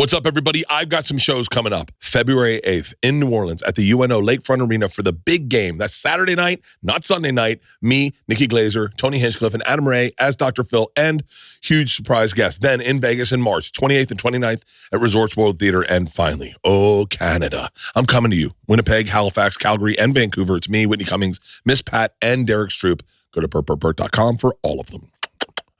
What's up, everybody? I've got some shows coming up. February 8th in New Orleans at the UNO Lakefront Arena for the big game. That's Saturday night, not Sunday night. Me, Nikki Glazer, Tony Hinchcliffe, and Adam Ray as Dr. Phil, and huge surprise guests. Then in Vegas in March, 28th and 29th at Resorts World Theater. And finally, Canada. I'm coming to you. Winnipeg, Halifax, Calgary, and Vancouver. It's me, Whitney Cummings, Miss Pat, and Derek Stroop. Go to bertbertbert.com for all of them.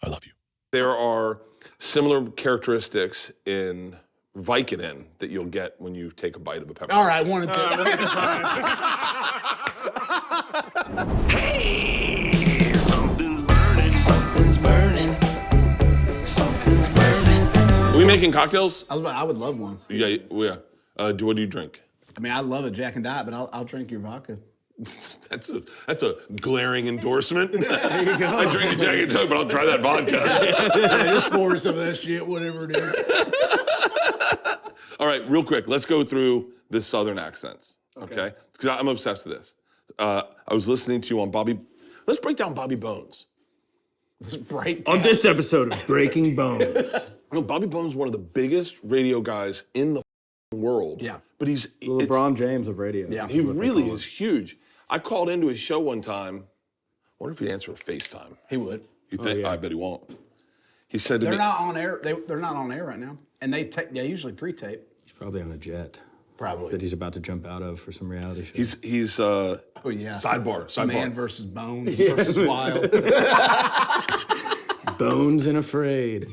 I love you. There are similar characteristics in Vicodin that you'll get when you take a bite of a pepper. All right, one and two. Hey, something's burning, something's burning, something's burning. Are we making cocktails? I would love one. Yeah. What do you drink? I mean, I love a Jack and Diet, but I'll drink your vodka. That's a glaring endorsement. There you go. I drink a Jack and Diet, but I'll try that vodka. Yeah, just pour some of that shit, whatever it is. All right, real quick, let's go through the Southern accents, okay? Because I'm obsessed with this. I was listening to you on Bobby. Let's break down Bobby Bones. Let's break down. On this episode of Breaking Bones. Bobby Bones is one of the biggest radio guys in the world. Yeah. But he's The LeBron James of radio. Yeah. He really is huge. I called into his show one time. I wonder if he'd answer a FaceTime. He would. You think? yeah. I bet he won't. He said to They're me, not on air. They're not on air right now, and they usually pre-tape. He's probably on a jet Probably. that he's about to jump out of for some reality show. he's Oh yeah. sidebar. Man versus Bones versus Wild. Bones and Afraid.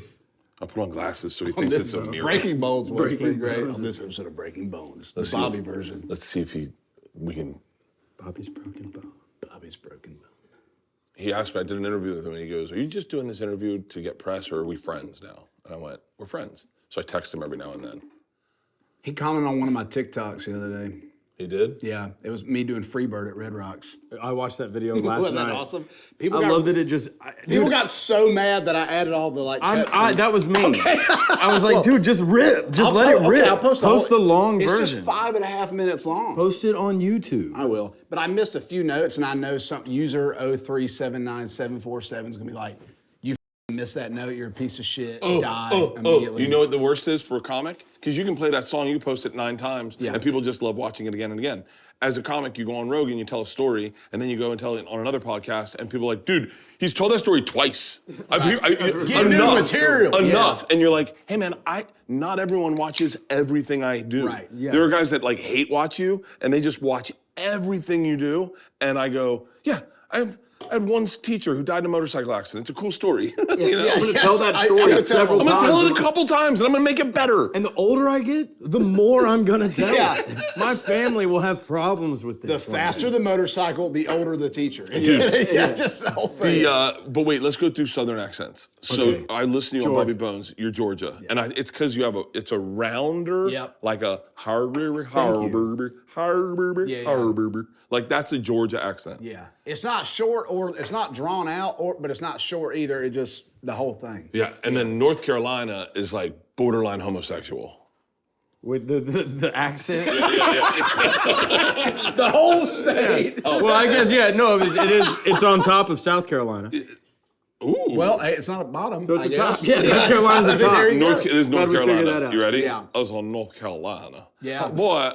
I'll put on glasses so he thinks it's a mirror. Breaking Bones was Breaking pretty great Bones. on this episode of Breaking Bones, Let's the see Bobby if- version. Let's see if we can. Bobby's Broken Bone. Bobby's Broken Bone. He asked me, I did an interview with him, and he goes, "Are you just doing this interview to get press, or are we friends now?" And I went, "We're friends." So I text him every now and then. He commented on one of my TikToks the other day. He did? Yeah, it was me doing Freebird at Red Rocks. I watched that video last Wasn't that night. awesome? I loved that it just. People got so mad that I added all the cuts. that was me. I was like, dude, just rip. Just let it rip. I'll post the long version. It's just 5.5 minutes long. Post it on YouTube. I will. But I missed a few notes, and I know some user 0379747 is going to be like, you missed that note, you're a piece of shit, die immediately. You know what the worst is for a comic? Because you can play that song, you post it 9 times, Yeah. and people just love watching it again and again. As a comic, you go on Rogan, you tell a story, and then you go and tell it on another podcast, and people are like, dude, he's told that story twice. Get new material. Enough. Yeah. And you're like, hey man, not everyone watches everything I do. Right. Yeah. There are guys that like hate watch you, and they just watch everything you do, and I go, yeah, I had one teacher who died in a motorcycle accident. It's a cool story. You know? I'm going to tell that story several I'm times. gonna tell it a couple times, and I'm gonna make it better. And the older I get, the more I'm going to tell Yeah. it. My family will have problems with The this. one. faster the motorcycle, the older the teacher. Just the whole thing. But wait, let's go through Southern accents. So Okay. I listen to you on Georgia. Bobby Bones. You're Georgia, and it's because you have it's a rounder, Yep. like a harbor, Yeah. like that's a Georgia accent. Yeah. It's not short or it's not drawn out, but it's not short either. It just, the whole thing. Yeah, and then North Carolina is like borderline homosexual. With the accent. The whole state. Well, I guess, it's on top of South Carolina. Ooh. Well, hey, it's not a bottom. So it's I a top. guess. Yeah, North Carolina's a I mean, top. there you go. This is North Glad we figured that Carolina. out. You ready? Yeah. I was on North Carolina. Yeah. Boy,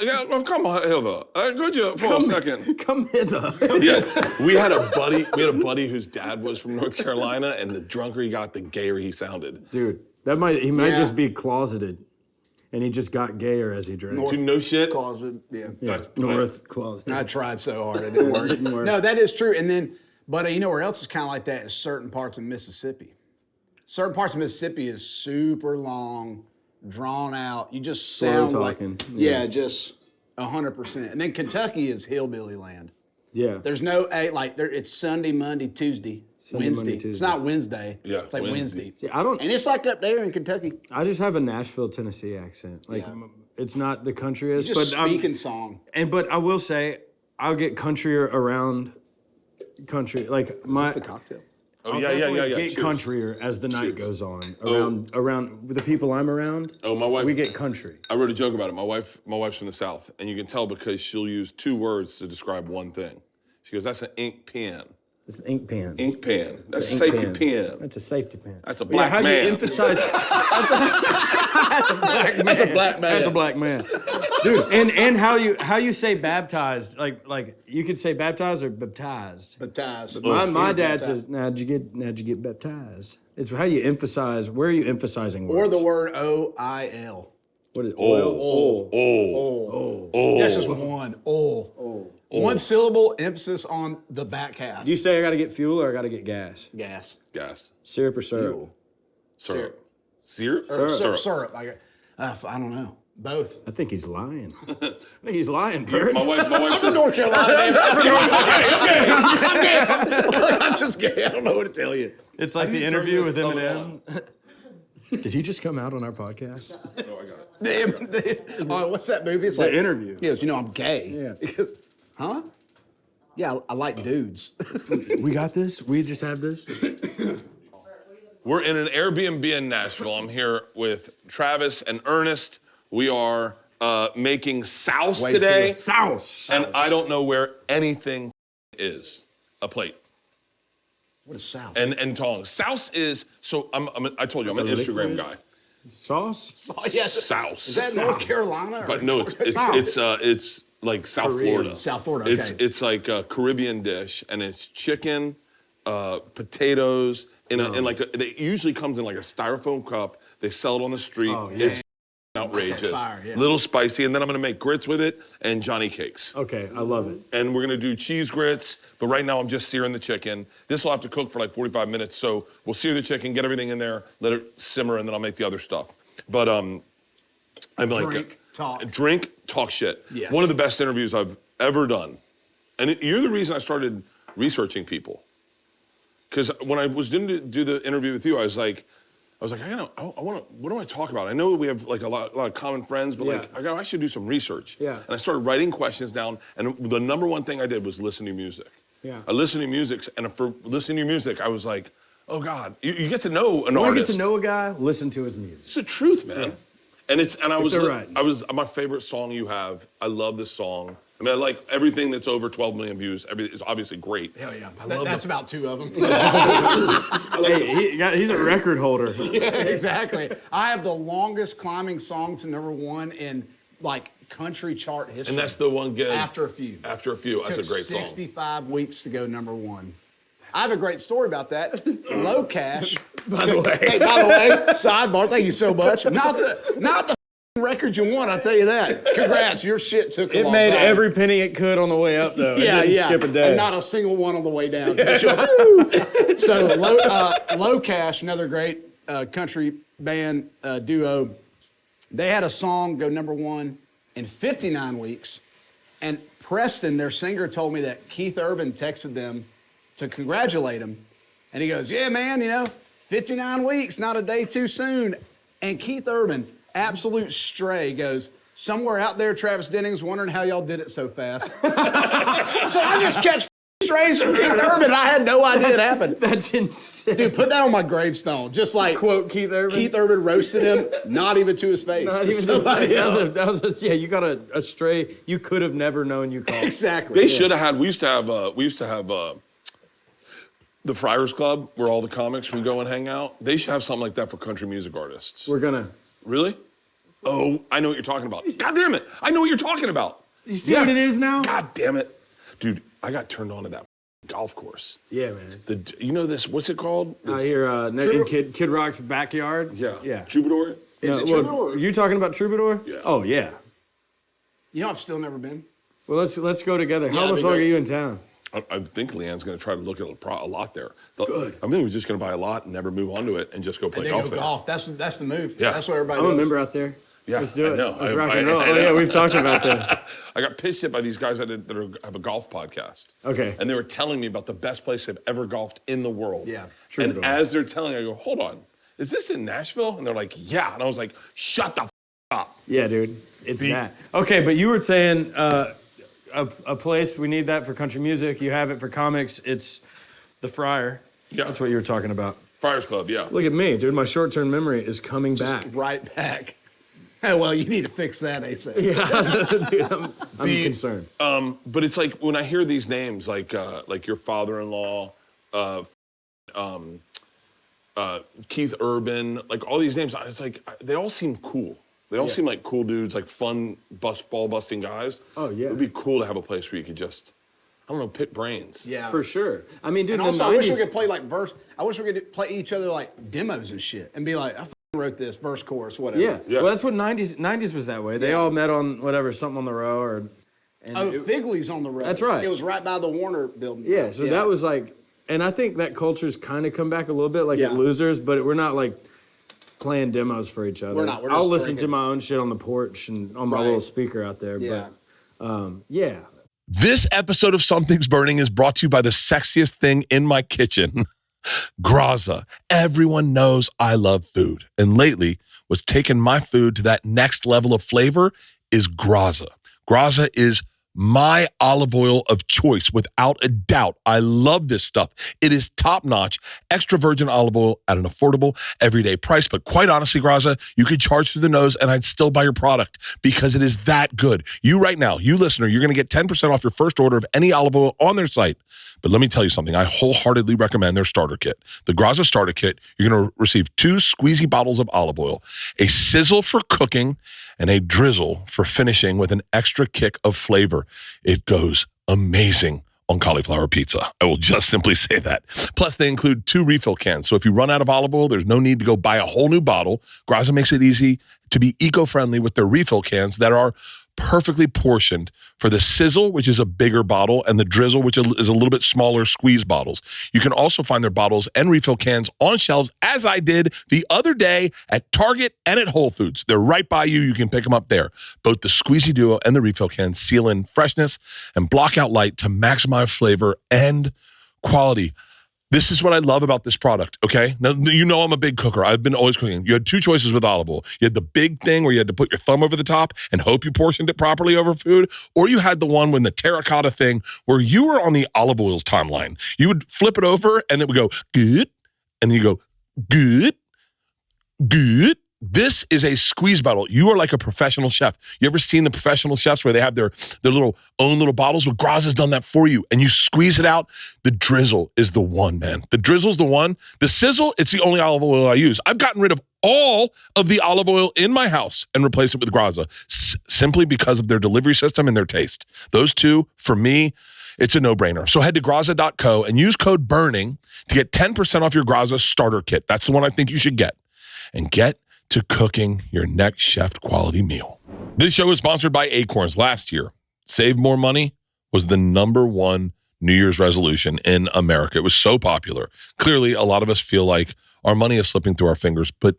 yeah, well, come on hither. Could you for a second? Come hither. Yeah, we had a buddy whose dad was from North Carolina, and the drunker he got, the gayer he sounded. Dude, he might Yeah. just be closeted. And he just got gayer as he drank. Dude, no shit. Closet. Yeah. That's North closet. I tried so hard, it didn't work. Didn't work. No, that is true. And then, but you know where else is kind of like that is certain parts of Mississippi. Certain parts of Mississippi is super long, drawn out. You just Slow sound like, talking. yeah, just 100%. And then Kentucky is hillbilly land. Yeah. There's no it's Sunday, Monday, Tuesday, Sunday, Wednesday. Monday, It's Tuesday. not Wednesday. Yeah, It's like Wednesday. See, I don't. And it's like up there in Kentucky. I just have a Nashville, Tennessee accent. Like, Yeah. it's not the countryest, Just but speaking song. but I will say, I'll get countryer around country. Like It's the cocktail. Oh, I'll yeah. definitely get Cheers. countryer as the night Cheers. goes on. Around with the people I'm around. Oh, my wife. We get country. I wrote a joke about it. My wife's from the South, and you can tell because she'll use 2 words to describe one thing. She goes, "That's an ink pen." It's an ink pen. Ink pen. That's a Ink safety pen. That's a safety pen. That's a But yeah, black how man. you emphasize? That's a black man. That's a black man. That's a black man, dude. And how you say baptized? Like you could say baptized or baptized. Baptized. My dad says, "How'd you get baptized?" It's how you emphasize. Where are you emphasizing words? Or the word OIL. What is Oh. That's just one. One syllable, emphasis on the back half. Do you say I got to get fuel or I got to get gas? Gas. Gas. Syrup or syrup? Fuel. Syrup. Syrup? Syrup. I don't know. Both. I think he's lying. I think he's lying, Bert. My wife says, North Carolina. I'm just gay. I don't know what to tell you. It's like the interview with Eminem. Did he just come out on our podcast? Oh, I got it. What's that movie? It's The interview. He goes, I'm gay. Yeah. He goes, huh? Yeah, I like dudes. We got this? We just have this? We're in an Airbnb in Nashville. I'm here with Travis and Ernest. We are making Souse today. Souse. And I don't know where anything is. A plate. What is Souse? And tongs. Souse is, so I told you, I'm an Instagram guy. Sauce? Oh, yeah. Souse. Is that North Carolina? But no, it's like South Florida. South Florida, okay. It's like a Caribbean dish, and it's chicken, potatoes, it usually comes in like a styrofoam cup. They sell it on the street. Oh, yeah. It's outrageous. Fire, yeah. Little spicy, and then I'm gonna make grits with it and Johnny cakes. Okay, I love it. And we're gonna do cheese grits, but right now I'm just searing the chicken. This will have to cook for like 45 minutes, so we'll sear the chicken, get everything in there, let it simmer, and then I'll make the other stuff. But I'm like, drink, talk shit. Yes. One of the best interviews I've ever done. And you're the reason I started researching people. Because when I was going to do the interview with you, I was like, what do I talk about? I know we have like a lot of common friends, but I should do some research. Yeah. And I started writing questions down, and the number one thing I did was listen to music. Yeah. I listened to music, and for listening to music, I was like, oh God, you get to know an When I artist. get to know a guy, listen to his music. It's the truth, man. And I was right. my favorite song you have. I love this song. I mean, I like everything that's over 12 million views. Everything is obviously great. Hell yeah. That's about two of them. Hey, he's a record holder. Yeah, exactly. I have the longest climbing song to #1 in like country chart history. And that's the one good. After a Few. After a Few. That's Took a great song. 65 weeks to go #1. I have a great story about that. Low Cash. By the way. Hey, by the way, sidebar, thank you so much. Not the record you want, I'll tell you that. Congrats, your shit took a It long made time. every penny it could on the way up, though. Yeah, it didn't yeah. skip a day. And not a single one on the way down. So Low Cash, another great country band duo, they had a song go #1 in 59 weeks. And Preston, their singer, told me that Keith Urban texted them to congratulate him. And he goes, yeah, man, 59 weeks, not a day too soon. And Keith Urban, absolute stray, goes, somewhere out there, Travis Denning's wondering how y'all did it so fast. So I just catch strays from Keith Urban, and I had no idea it happened. That's insane. Dude, put that on my gravestone. Just like Quote Keith Urban. Keith Urban roasted him, not even to his face. Not to even somebody else. you got a stray you could have never known you called. Exactly. They should have had. We used to have the Friars Club, where all the comics would go and hang out. They should have something like that for country music artists. We're gonna. Really? Oh, I know what you're talking about. God damn it! I know what you're talking about. You see what it is now? God damn it, dude! I got turned on to that golf course. Yeah, man. You know this? What's it called? I hear in Kid Rock's backyard. Yeah. Yeah. Troubadour. Is it Troubadour? Are you talking about Troubadour? Yeah. Oh yeah. I've still never been. Well, let's go together. How that'd much be longer are great. you in town? I think Leanne's going to try to look at a lot there. Good. I think we're just going to buy a lot and never move on to it and just go play And then golf go there. golf. That's the move. Yeah. That's what everybody I'm a does. member out there. Yeah, Let's do it. I know. Let's rock and roll. I Oh yeah, know. we've talked about this. I got pissed at by these guys that have a golf podcast. Okay. And they were telling me about the best place they've ever golfed in the world. Yeah. And Troubadour. as they're telling me, I go, hold on, is this in Nashville? And they're like, yeah. And I was like, shut the up. Yeah, dude. It's that. Okay, but you were saying a place we need that for country music. You have it for comics. It's the Friar. Yeah. That's what you were talking about. Friars Club, yeah. Look at me, dude. My short-term memory is coming back. Right back. Oh, well, you need to fix that ASAP. Dude, I'm concerned. But it's like when I hear these names, like your father-in-law, Keith Urban, like all these names, it's like they all seem cool. They all seem like cool dudes, like fun ball busting guys. Oh, yeah. It'd be cool to have a place where you could just, I don't know, pick brains. Yeah. For sure. I mean, dude, And in also, the I wish we 90s could play like verse. I wish we could play each other like demos and shit, and be like, I wrote this verse, chorus, whatever. Yeah. Yeah. Well, that's what 90s was that way. They all met on whatever, something on the row or. And Figley's on the road. That's right. It was right by the Warner building. Yeah, so that was like, and I think that culture's kind of come back a little bit, like at Losers, but we're not like playing demos for each other. We're not. We're I'll just listen drinking. to my own shit on the porch and on my Right. little speaker out there. Yeah. But yeah. This episode of Something's Burning is brought to you by the sexiest thing in my kitchen, Graza. Everyone knows I love food. And lately, what's taken my food to that next level of flavor is Graza. Graza is my olive oil of choice, without a doubt. I love this stuff. It is top-notch, extra virgin olive oil at an affordable, everyday price. But quite honestly, Graza, you could charge through the nose and I'd still buy your product because it is that good. You right now, you listener, you're going to get 10% off your first order of any olive oil on their site. But let me tell you something. I wholeheartedly recommend their starter kit. The Graza starter kit, you're going to receive 2 squeezy bottles of olive oil, a sizzle for cooking, and a drizzle for finishing with an extra kick of flavor. It goes amazing on cauliflower pizza. I will just simply say that. Plus, they include 2 refill cans. So if you run out of olive oil, there's no need to go buy a whole new bottle. Graza makes it easy to be eco-friendly with their refill cans that are perfectly portioned for the sizzle, which is a bigger bottle, and the drizzle, which is a little bit smaller squeeze bottles. You can also find their bottles and refill cans on shelves, as I did the other day at Target and at Whole Foods. They're right by you. You can pick them up there. Both the Squeezy Duo and the refill cans seal in freshness and block out light to maximize flavor and quality. This is what I love about this product, okay? Now, you know I'm a big cooker. I've been always cooking. You had 2 choices with olive oil. You had the big thing where you had to put your thumb over the top and hope you portioned it properly over food, or you had the one with the terracotta thing where you were on the olive oil's timeline. You would flip it over and it would go, good, and then you go, good, good. This is a squeeze bottle. You are like a professional chef. You ever seen the professional chefs where they have their own little bottles? Well, Graza's done that for you. And you squeeze it out. The drizzle is the one, man. The drizzle's the one. The sizzle, it's the only olive oil I use. I've gotten rid of all of the olive oil in my house and replaced it with Graza simply because of their delivery system and their taste. Those 2, for me, it's a no-brainer. So head to Graza.co and use code BURNING to get 10% off your Graza starter kit. That's the one I think you should get. And get to cooking your next chef quality meal. This show is sponsored by Acorns. Last year, save more money was the #1 New Year's resolution in America. It was so popular. Clearly, a lot of us feel like our money is slipping through our fingers, but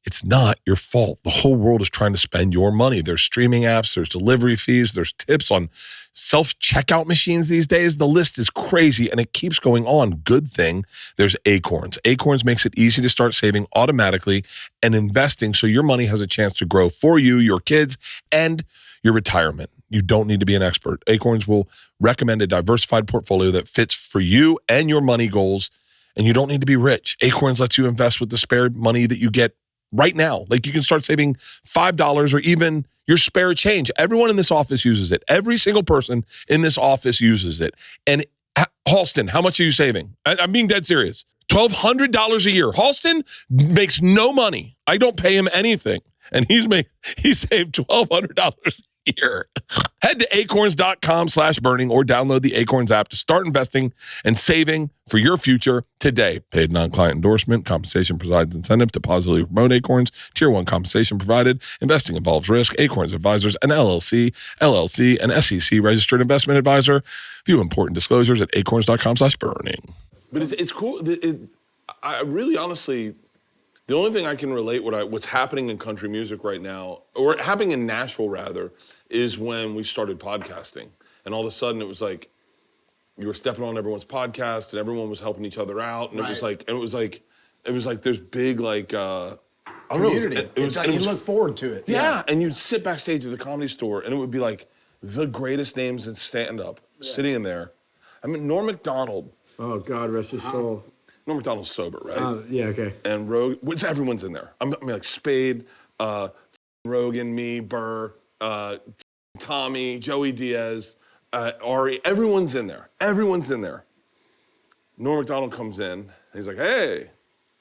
it's not your fault. The whole world is trying to spend your money. There's streaming apps, there's delivery fees, there's tips on self-checkout machines these days. The list is crazy and it keeps going on. Good thing there's Acorns. Acorns makes it easy to start saving automatically and investing so your money has a chance to grow for you, your kids, and your retirement. You don't need to be an expert. Acorns will recommend a diversified portfolio that fits for you and your money goals, and you don't need to be rich. Acorns lets you invest with the spare money that you get right now. Like you can start saving $5 or even your spare change. Everyone in this office uses it. Every single person in this office uses it. And Halston, how much are you saving? I'm being dead serious. $1,200 a year. Halston makes no money. I don't pay him anything. And he saved $1,200 a year. Head to acorns.com/burning or download the Acorns app to start investing and saving for your future today. Paid non-client endorsement. Compensation provides incentive to positively promote Acorns. Tier 1 compensation provided. Investing involves risk. Acorns Advisors, an LLC, and SEC registered investment advisor. View important disclosures at acorns.com/burning. But it's cool. I really honestly, the only thing I can relate what's happening in country music right now, or happening in Nashville rather, is when we started podcasting. And all of a sudden it was like, you were stepping on everyone's podcast and everyone was helping each other out. And it was like there's big like, I don't Community. know. It was like you look forward to it. Yeah, and you'd sit backstage at the Comedy Store and it would be like the greatest names in stand-up sitting in there. I mean, Norm Macdonald. Oh, God rest his soul. Norm Macdonald's sober, right? Yeah, okay. And Rogue, which everyone's in there. I mean, like Spade, Rogan, me, Bert, Tommy, Joey Diaz, Ari, everyone's in there. Everyone's in there. Norm Macdonald comes in, and he's like, hey.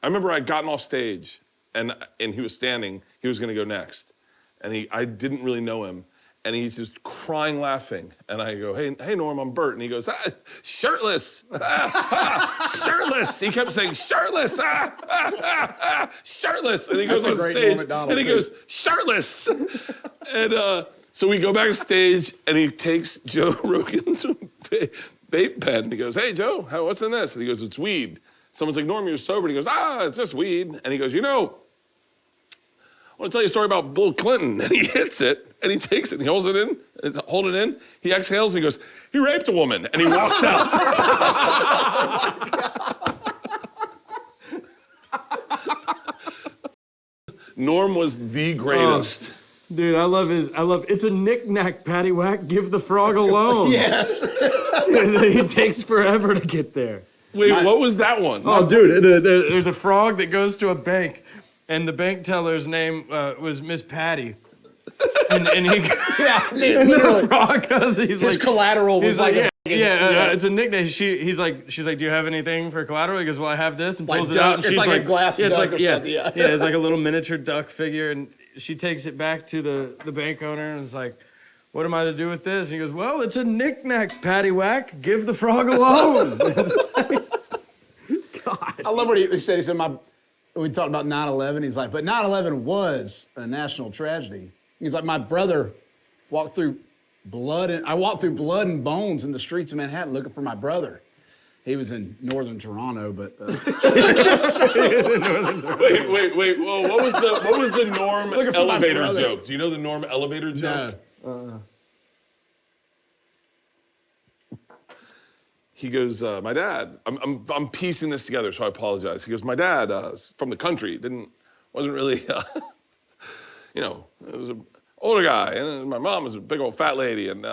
I remember I'd gotten off stage, and he was standing. He was gonna go next. And I didn't really know him. And he's just crying, laughing. And I go, hey, Norm, I'm Bert. And he goes, shirtless, shirtless. He kept saying, shirtless, shirtless. And he goes on stage, and he goes, shirtless. And so we go backstage, and he takes Joe Rogan's vape pen. And he goes, hey, Joe, what's in this? And he goes, it's weed. Someone's like, Norm, you're sober. And he goes, it's just weed. And he goes, I want to tell you a story about Bill Clinton. And he hits it, and he takes it, and he holds it in, he exhales, and he goes, he raped a woman, and he walks out. Norm was the greatest. Dude, I love it's a knick-knack, paddywhack, give the frog a loan. Yes. It takes forever to get there. Wait, what was that one? Oh, dude, there's a frog that goes to a bank, and the bank teller's name was Miss Patty. And he, the frog goes, His collateral was like it's a nickname. She's like, do you have anything for collateral? He goes, well, I have this, and pulls it out, and it's she's like a glass duck or something. Yeah, it's like a little miniature duck figure, and she takes it back to the bank owner, and it's like, what am I to do with this? And he goes, well, it's a knick-knack, paddywhack, give the frog a loan. God. I love what he said. He said, we talked about 9/11. He's like, but 9/11 was a national tragedy. He's like, my brother walked through blood, and I walked through blood and bones in the streets of Manhattan looking for my brother. He was in northern Toronto, but Wait. Whoa, what was the Norm elevator joke? Do you know the Norm elevator joke? no. He goes, my dad. I'm piecing this together, so I apologize. He goes, my dad is from the country. Wasn't really, it was an older guy, and my mom was a big old fat lady, and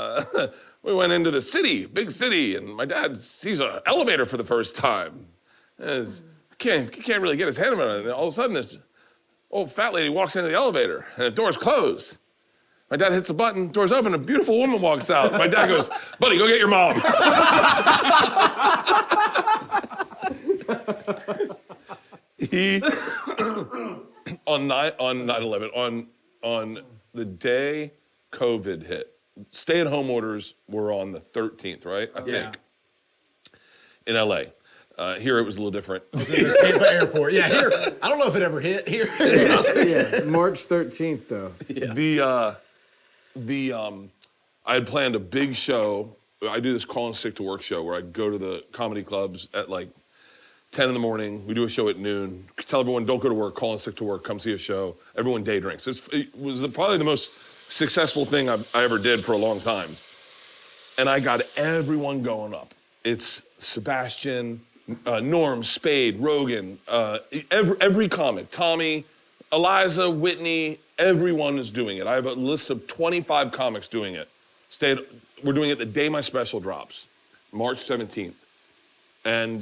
we went into the city, big city, and my dad sees an elevator for the first time. And he can't really get his hand on it, and all of a sudden this old fat lady walks into the elevator, and the doors close. My dad hits a button, doors open, a beautiful woman walks out. My dad goes, buddy, go get your mom. He, on 9/11, on the day COVID hit, stay-at-home orders were on the 13th, right? I think. In LA. Here it was a little different. It was in the Tampa airport. Yeah, here. I don't know if it ever hit here. March 13th, though. Yeah. I had planned a big show. I do this Call and Sick to Work show where I go to the comedy clubs at like 10 in the morning. We do a show at noon. Tell everyone, don't go to work, call in sick to work, come see a show. Everyone day drinks. It was probably the most successful thing I ever did for a long time. And I got everyone going up. It's Sebastian, Norm, Spade, Rogan, every comic, Tommy, Eliza, Whitney, everyone is doing it. I have a list of 25 comics doing it. We're doing it the day my special drops, March 17th. And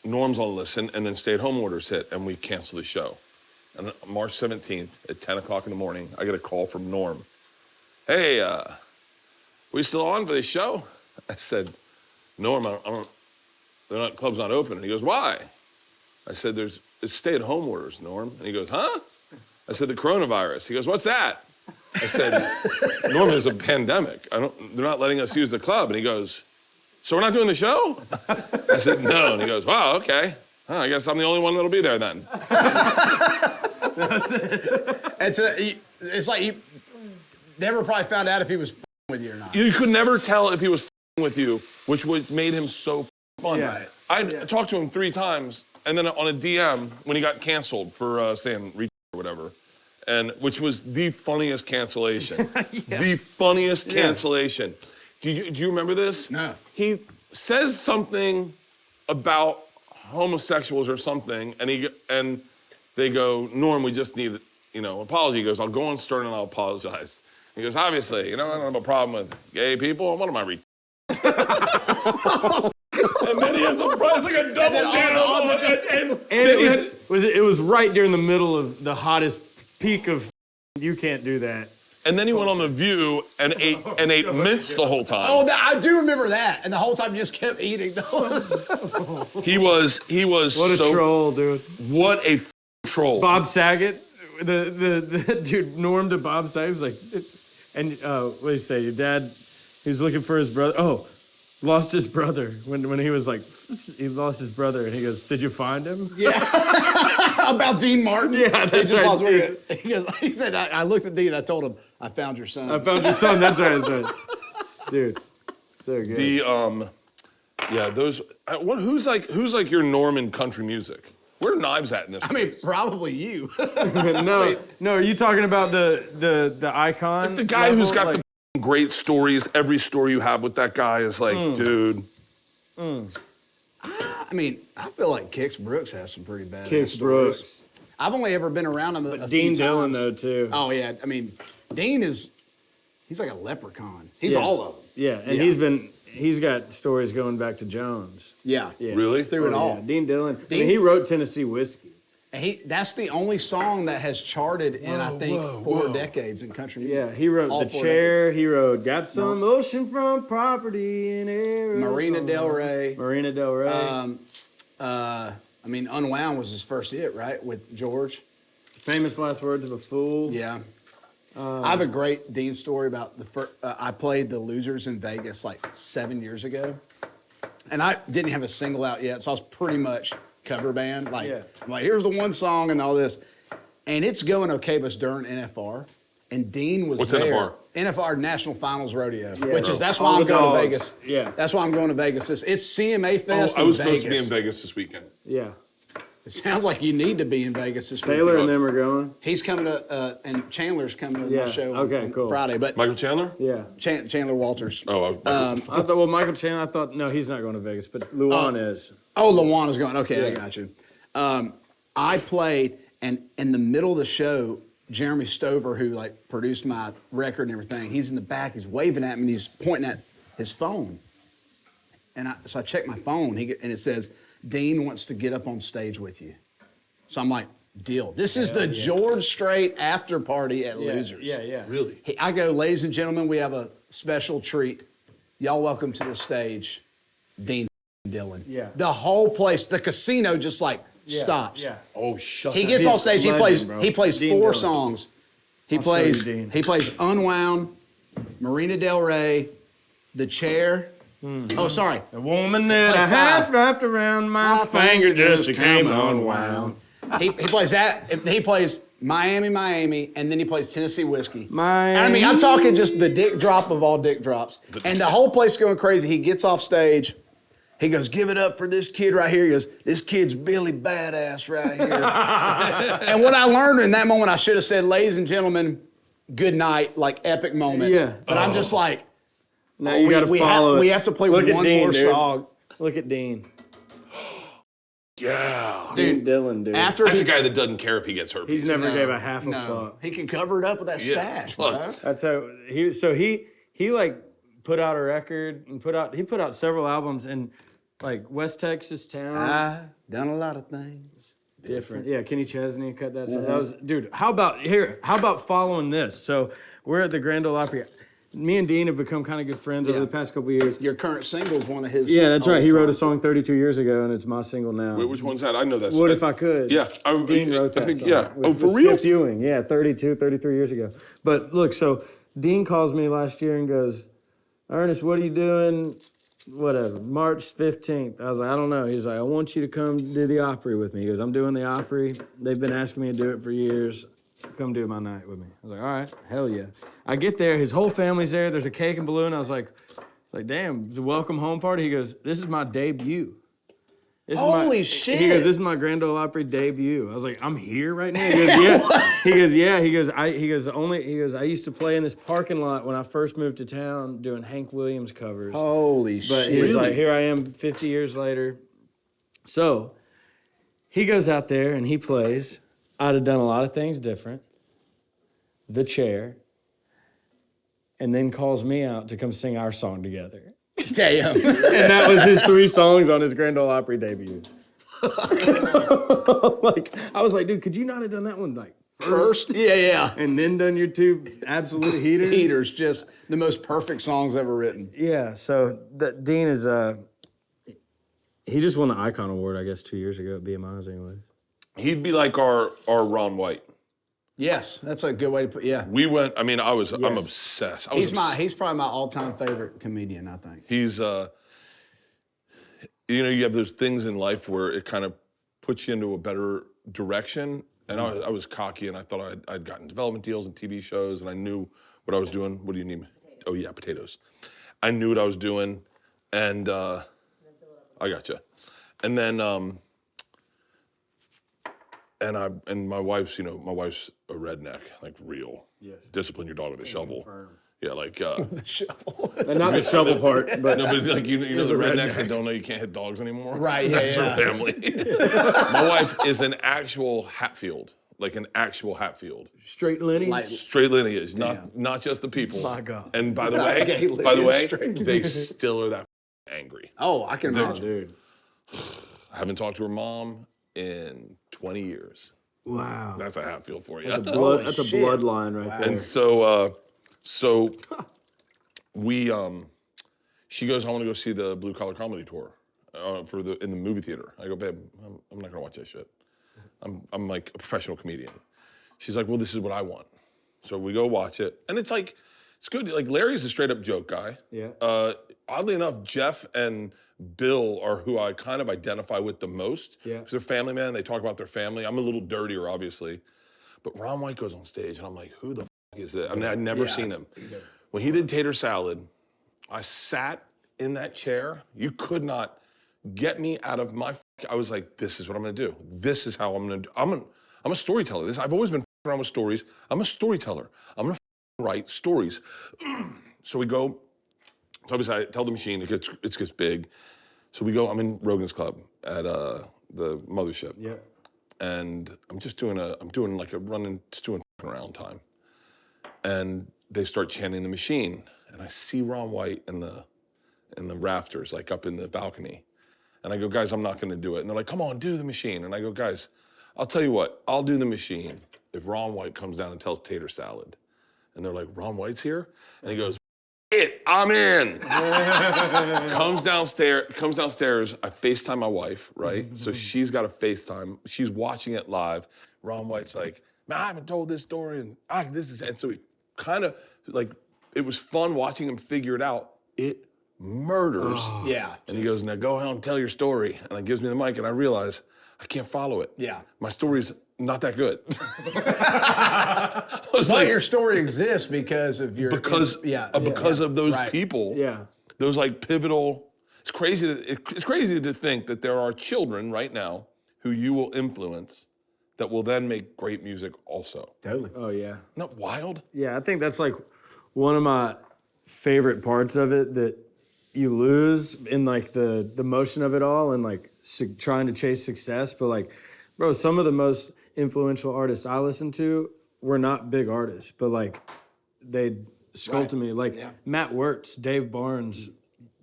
Norm's on the list, and then stay-at-home orders hit, and we cancel the show. And March 17th at 10 o'clock in the morning, I get a call from Norm. Hey, we still on for this show? I said, Norm, club's not open. And he goes, why? I said, it's stay-at-home orders, Norm. And he goes, huh? I said, the coronavirus. He goes, what's that? I said, Norm, there's a pandemic. They're not letting us use the club. And he goes, so we're not doing the show? I said, no. And he goes, wow, okay. I guess I'm the only one that'll be there then. It's like you never probably found out if he was with you or not. You could never tell if he was with you, which made him so fun. Yeah. I talked to him 3 times, and then on a DM when he got canceled for saying or whatever, and which was the funniest cancellation. The funniest cancellation. Do you remember this? No. He says something about homosexuals or something, and they go, Norm, we just need, apology. He goes, I'll go on Stern and I'll apologize. He goes, obviously, I don't have a problem with gay people. What am I And then he has a prize like a double down. And it was right during the middle of the hottest peak of you can't do that. And then he went on The View and ate mince the whole time. Oh, I do remember that. And the whole time you just kept eating. He was What a troll, dude. What a troll. Bob Saget, the dude, Norm to Bob Saget's like, and what do you say? Your dad, he was looking for his brother. Oh, lost his brother when he was like, he lost his brother, and he goes, "Did you find him?" Yeah. About Dean Martin. Yeah, that's he just right. lost he said, I looked at Dean and I told him, I found your son. I found your son. That's right. Dude, so good. The yeah, those. Who's like your Norm in country music? Where are Knives at in this? I mean, probably you. no, are you talking about the icon? Like the guy level? who's got the great stories. Every story you have with that guy is like, dude. I mean, I feel like Kix Brooks has some pretty bad Kix stories. Brooks. I've only ever been around him a few Dean Dillon times. though too. Oh yeah, I mean, Dean he's like a leprechaun. He's all of them. Yeah, and he's got stories going back to Jones. Yeah. Really? Through it all. Yeah. Dean Dillon. I mean, he wrote Tennessee Whiskey. And that's the only song that has charted in, I think, 4 decades in country music. Yeah, he wrote All The 4 Chair. He wrote Got Some Ocean Front Property in Arizona. Marina Del Rey. Marina Del Rey. I mean, Unwound was his first hit, right, with George? Famous Last Words of a Fool. Yeah. I have a great Dean story about the first. I played the Losers in Vegas like 7 years ago, and I didn't have a single out yet, so I was pretty much cover band. Like, I'm like, here's the one song and all this, and it's going okay, but it's during NFR, and Dean was What's there. NFR? NFR National Finals Rodeo, Yeah. which is that's All why I'm the going to dogs. Vegas. Yeah. That's why I'm going to Vegas. It's CMA Fest I in was Vegas. supposed to be in Vegas this weekend. Yeah. It sounds like you need to be in Vegas this weekend. Taylor and them are going. He's coming to, and Chandler's coming to my show on cool. Friday. But Michael Chandler? Yeah. Chandler Walters. Oh, I thought, Michael Chandler, no, he's not going to Vegas, but Luan is. Oh, Lawana's going. Okay, I got you. I played, and in the middle of the show, Jeremy Stover, who like produced my record and everything, he's in the back. He's waving at me, and he's pointing at his phone. And so I checked my phone, and it says, Dean wants to get up on stage with you. So I'm like, deal. This is the George Strait after party at Losers. Yeah. really? I go, ladies and gentlemen, we have a special treat. Y'all welcome to the stage, Dean Dillon. Yeah. The whole place, the casino just like stops. Yeah. Oh, shut He that gets up. off stage, Legend, he plays Dean 4 Dillon. songs. He I'll show you, Dean. plays Unwound, Marina Del Rey, The Chair. Oh, sorry. The woman that Play I have 5. wrapped around my finger just became unwound. He plays that. He plays Miami, and then he plays Tennessee Whiskey. Miami. I mean, I'm talking just the dick drop of all dick drops. And the whole place going crazy. He gets off stage. He goes, give it up for this kid right here. He goes, this kid's Billy Badass right here. And what I learned in that moment, I should have said, ladies and gentlemen, good night, like epic moment. Yeah. But I'm just like, Now you got to follow it. we have to play Look at one Dean, more dude. song. Look at Dean. Yeah. Dean Dillon, dude. After That's he, a guy that doesn't care if he gets herpes. He's never No, gave a half a no, fuck. he can cover it up with that stash, bro. Look. That's how he like put out a record and he put out several albums in like West Texas town. I've done a lot of things. Different. Yeah, Kenny Chesney cut that song. That was, dude, how about following this? So we're at the Grand Ole Opry. Me and Dean have become kind of good friends over the past couple of years. Your current single is one of his. Yeah, that's right. old He wrote a songs. song 32 years ago, and it's my single now. Wait, which one's that? I know that. What If I Could? Yeah. Dean wrote that song. Yeah. With, For with real? Skip Ewing. Yeah, 33 years ago. But look, so Dean calls me last year and goes, Ernest, what are you doing? Whatever, March 15th. I was like, I don't know. He's like, I want you to come do the Opry with me. He goes, I'm doing the Opry. They've been asking me to do it for years. Come do my night with me. I was like, all right, hell yeah. I get there, his whole family's there. There's a cake and balloon. I was like, damn, it's a welcome home party. He goes, this is my debut. Holy shit. He goes, this is my Grand Ole Opry debut. I was like, I'm here right now? He goes, yeah. He goes, yeah. He goes, I used to play in this parking lot when I first moved to town doing Hank Williams covers. Holy But shit. he was like, here I am 50 years later. So he goes out there and he plays. I'd have done a lot of things different. The Chair. And then calls me out to come sing our song together. Damn. And that was his 3 songs on his Grand Ole Opry debut. Like, I was like, dude, could you not have done that one like First? Yeah. and then done your 2 absolute heaters? Heaters, just the most perfect songs ever written. Yeah, so Dean is he just won the Icon Award, I guess, 2 years ago at BMI's anyways. He'd be like our Ron White. Yes, that's a good way to put. Yeah, We went. I mean, I'm obsessed. he's probably my all-time favorite comedian. I think. He's you have those things in life where it kind of puts you into a better direction. And I was cocky, and I thought I'd gotten development deals and TV shows, and I knew what I was doing. What do you need? Oh yeah, potatoes. I knew what I was doing, and I gotcha. And then and my wife's a redneck, like real. Yes. Discipline your dog with a shovel. Confirm. Yeah, like The shovel. And not the shovel part, but no, but like you know the rednecks redneck. that don't know you can't hit dogs anymore. Right. Yeah. That's her family. My wife is an actual Hatfield, like an actual Hatfield. straight lineage. Like- Straight lineage, not just the people. My God. And by the Gay way, lineage, they still are that angry. Oh, I can Oh, imagine. dude. I haven't talked to her mom in 20 years. Wow. That's a Hatfield for you. That's a Holy that's a shit. bloodline right there. And so we she goes, I want to go see the Blue Collar Comedy Tour in the movie theater. I go, babe, I'm not gonna watch that shit. I'm like a professional comedian. She's like, well, this is what I want. So we go watch it, and it's like, it's good. Like Larry's a straight up joke guy. Yeah. Oddly enough, Jeff and Bill are who I kind of identify with the most. Yeah. Because they're family men. They talk about their family. I'm a little dirtier, obviously. But Ron White goes on stage, and I'm like, who the f is it? I mean, I'd never seen him. When he did Tater Salad, I sat in that chair. You could not get me out of my. I was like, this is what I'm gonna do. This is how I'm gonna do. I'm a storyteller. I've always been around with stories. I'm a storyteller. I'm gonna write stories. So we go. So obviously I tell the machine it gets big. So we go. I'm in Rogan's Club at the mothership. Yeah. And I'm doing like a running, just doing around time. And they start chanting the machine, and I see Ron White in the rafters, like up in the balcony. And I go, guys, I'm not gonna do it. And they're like, come on, do the machine. And I go, guys, I'll tell you what, I'll do the machine if Ron White comes down and tells Tater Salad. And they're like, Ron White's here? And he goes, I'm in. comes downstairs. I FaceTime my wife, right? So she's got a FaceTime. She's watching it live. Ron White's like, man, I haven't told this story, and so he kind of like, it was fun watching him figure it out. It murders. Yeah. And he goes, now go ahead and tell your story. And he gives me the mic, and I realize I can't follow it. Yeah. My story's not that good. But your story exists because of your because of those right. people. Yeah. Those like pivotal. It's crazy. It's crazy to think that there are children right now who you will influence that will then make great music also. Totally. Oh yeah. Isn't that wild? Yeah, I think that's like one of my favorite parts of it that you lose in like the motion of it all and like trying to chase success. But like, bro, some of the most influential artists I listen to were not big artists, but like they sculpted me. Like Matt Wirtz, Dave Barnes,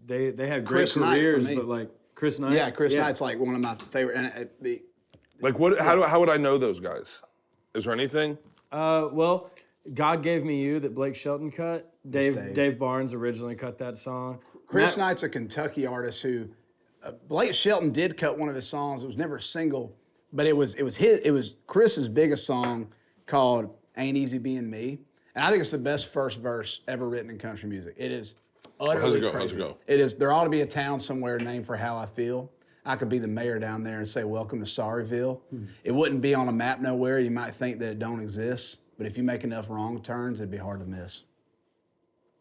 they had great Chris Knight for careers, me. but like Chris Knight. Yeah, Chris Knight's like one of my favorite. And Like what? How would I know those guys? Is there anything? Well, God Gave Me You that Blake Shelton cut. Dave. Dave Barnes originally cut that song. Chris Matt- Knight's a Kentucky artist who Blake Shelton did cut one of his songs. It was never a single, but it was Chris's biggest song called "Ain't Easy Being Me," and I think it's the best first verse ever written in country music. It is utterly How's it go? crazy. How's it go? It is. There ought to be a town somewhere named for how I feel. I could be the mayor down there and say, "Welcome to Sorryville." It wouldn't be on a map nowhere. You might think that it don't exist, but if you make enough wrong turns, it'd be hard to miss.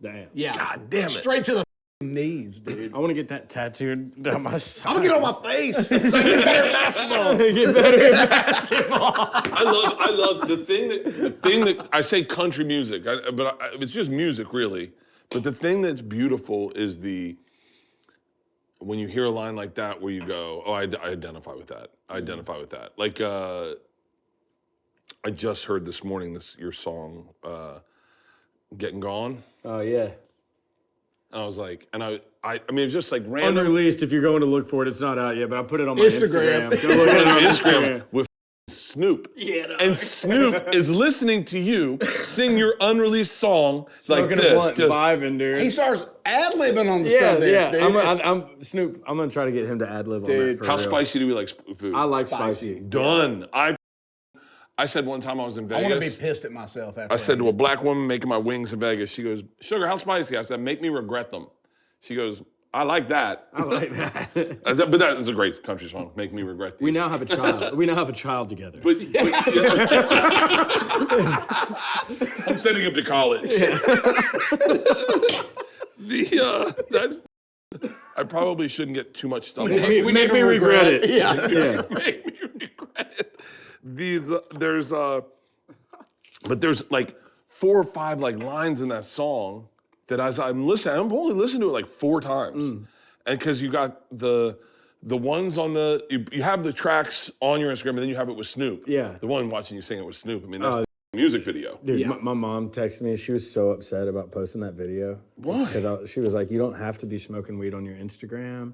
Damn. Yeah. God damn it. Straight to the knees, dude. I want to get that tattooed down my side. I'm gonna get on my face so I get better at basketball. Get better at basketball. I love the thing that I say country music, but it's just music really. But the thing that's beautiful is when you hear a line like that where you go, oh, I identify with that. I identify with that. Like I just heard this morning your song, Getting Gone. Oh yeah. And I was like, and I mean, it's just like random. Unreleased, if you're going to look for it, it's not out yet, but I put it on my Instagram. Instagram. Go look at it on Instagram with Snoop. Yeah, no. And Snoop is listening to you sing your unreleased song Smoking like a this. blunt, Just, vibing, dude. He starts ad-libbing on the yeah, stuff. yeah. Dude. I'm Snoop. I'm gonna try to get him to ad lib on Dude, that. For how real. spicy do we like food? I like Spicy. spicy. Done. I said one time I was in Vegas. I want to be pissed at myself after I said to that. a black woman making my wings in Vegas, she goes, Sugar, how spicy? I said, make me regret them. She goes, I like that. I like that. But that is a great country song, Make Me Regret These. We now have a child. We now have a child together. But I'm sending him to college. That's. I probably shouldn't get too much stuff. Make me regret it. Yeah. Yeah. Make me regret it. But there's like 4 or 5 like lines in that song that as I'm listening, I've only listened to it like 4 times, and because you got the ones on you have the tracks on your Instagram, and then you have it with Snoop. Yeah. The one watching you sing it with Snoop. I mean, that's the music video. Dude, my mom texted me. She was so upset about posting that video. Why? Because she was like, you don't have to be smoking weed on your Instagram.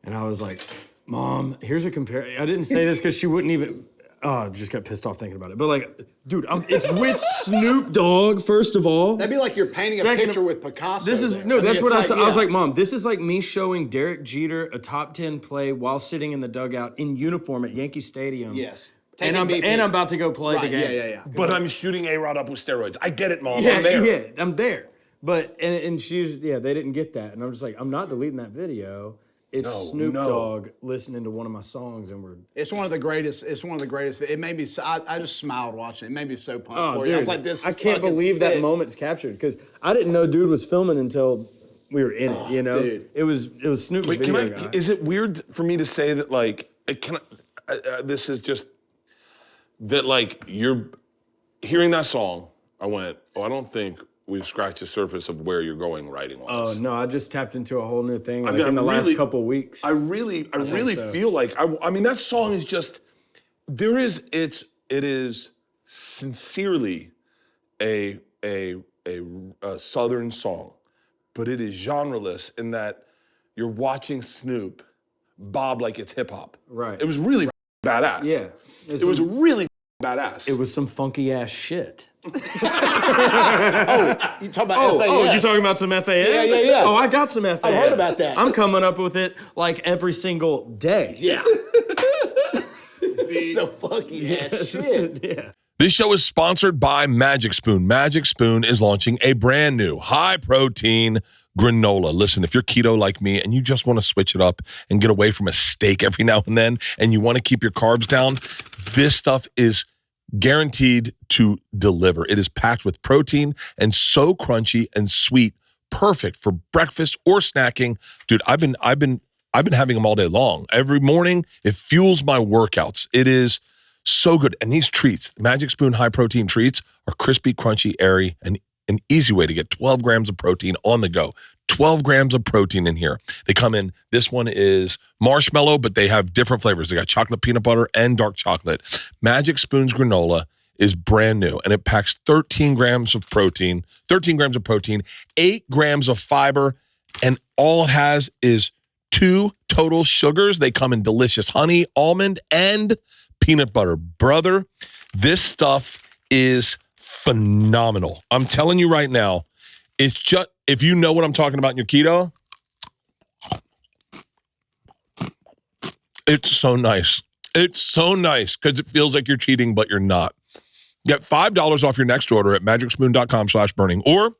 And I was like, Mom, here's a compare. I didn't say this because she wouldn't even. Oh, I just got pissed off thinking about it. But like, dude, it's with Snoop Dogg, first of all. That'd be like you're painting a Second, picture with Picasso. This is there. no, I mean, that's it's what I was yeah. like, Mom, this is like me showing Derek Jeter a top 10 play while sitting in the dugout in uniform at Yankee Stadium. Yes. And I'm about to go play the game. Yeah. But I'm shooting A-Rod up with steroids. I get it, Mom. Yeah, I'm there. yeah, I'm there. But and she's they didn't get that. And I'm just like, I'm not deleting that video. It's Snoop Dogg listening to one of my songs, and we're. It's one of the greatest. It's one of the greatest. It made me. I just smiled watching it. It made me so pumped for Dude, you. I was like, this. I can't believe that moment's captured because I didn't know dude was filming until we were in it. You know, dude. it was Snoop's Wait, video guy. is it weird for me to say that like this is just that like you're hearing that song? I went, I don't think we've scratched the surface of where you're going writing-wise. Oh no, I just tapped into a whole new thing like mean, in the really- last couple weeks. I really so. feel like I mean that song is just it is sincerely a Southern song, but it is genreless in that you're watching Snoop bob like it's hip hop. Right. It was really badass. Yeah. It was really badass. It was some funky ass shit. You talk about FAS. You talking about some FAS? Yeah. Oh, I got some FAS. I heard about that. I'm coming up with it like every single day. Yeah. So funky ass shit. Yeah. This show is sponsored by Magic Spoon. Magic Spoon is launching a brand new high-protein granola. Listen, if you're keto like me and you just want to switch it up and get away from a steak every now and then and you want to keep your carbs down, this stuff is guaranteed to deliver. It is packed with protein and so crunchy and sweet, perfect for breakfast or snacking. Dude, I've been having them all day long. Every morning, it fuels my workouts. It is so good. And these treats, Magic Spoon high protein treats, are crispy, crunchy, airy, and an easy way to get 12 grams of protein on the go. 12 grams of protein in here. They come in, this one is marshmallow, but they have different flavors. They got chocolate, peanut butter, and dark chocolate. Magic Spoon's granola is brand new, and it packs 13 grams of protein, 8 grams of fiber, and all it has is 2 total sugars. They come in delicious honey, almond, and peanut butter. Brother, this stuff is phenomenal. I'm telling you right now, it's just, if you know what I'm talking about in your keto, it's so nice. It's so nice because it feels like you're cheating, but you're not. Get $5 off your next order at magicspoon.com/burning, or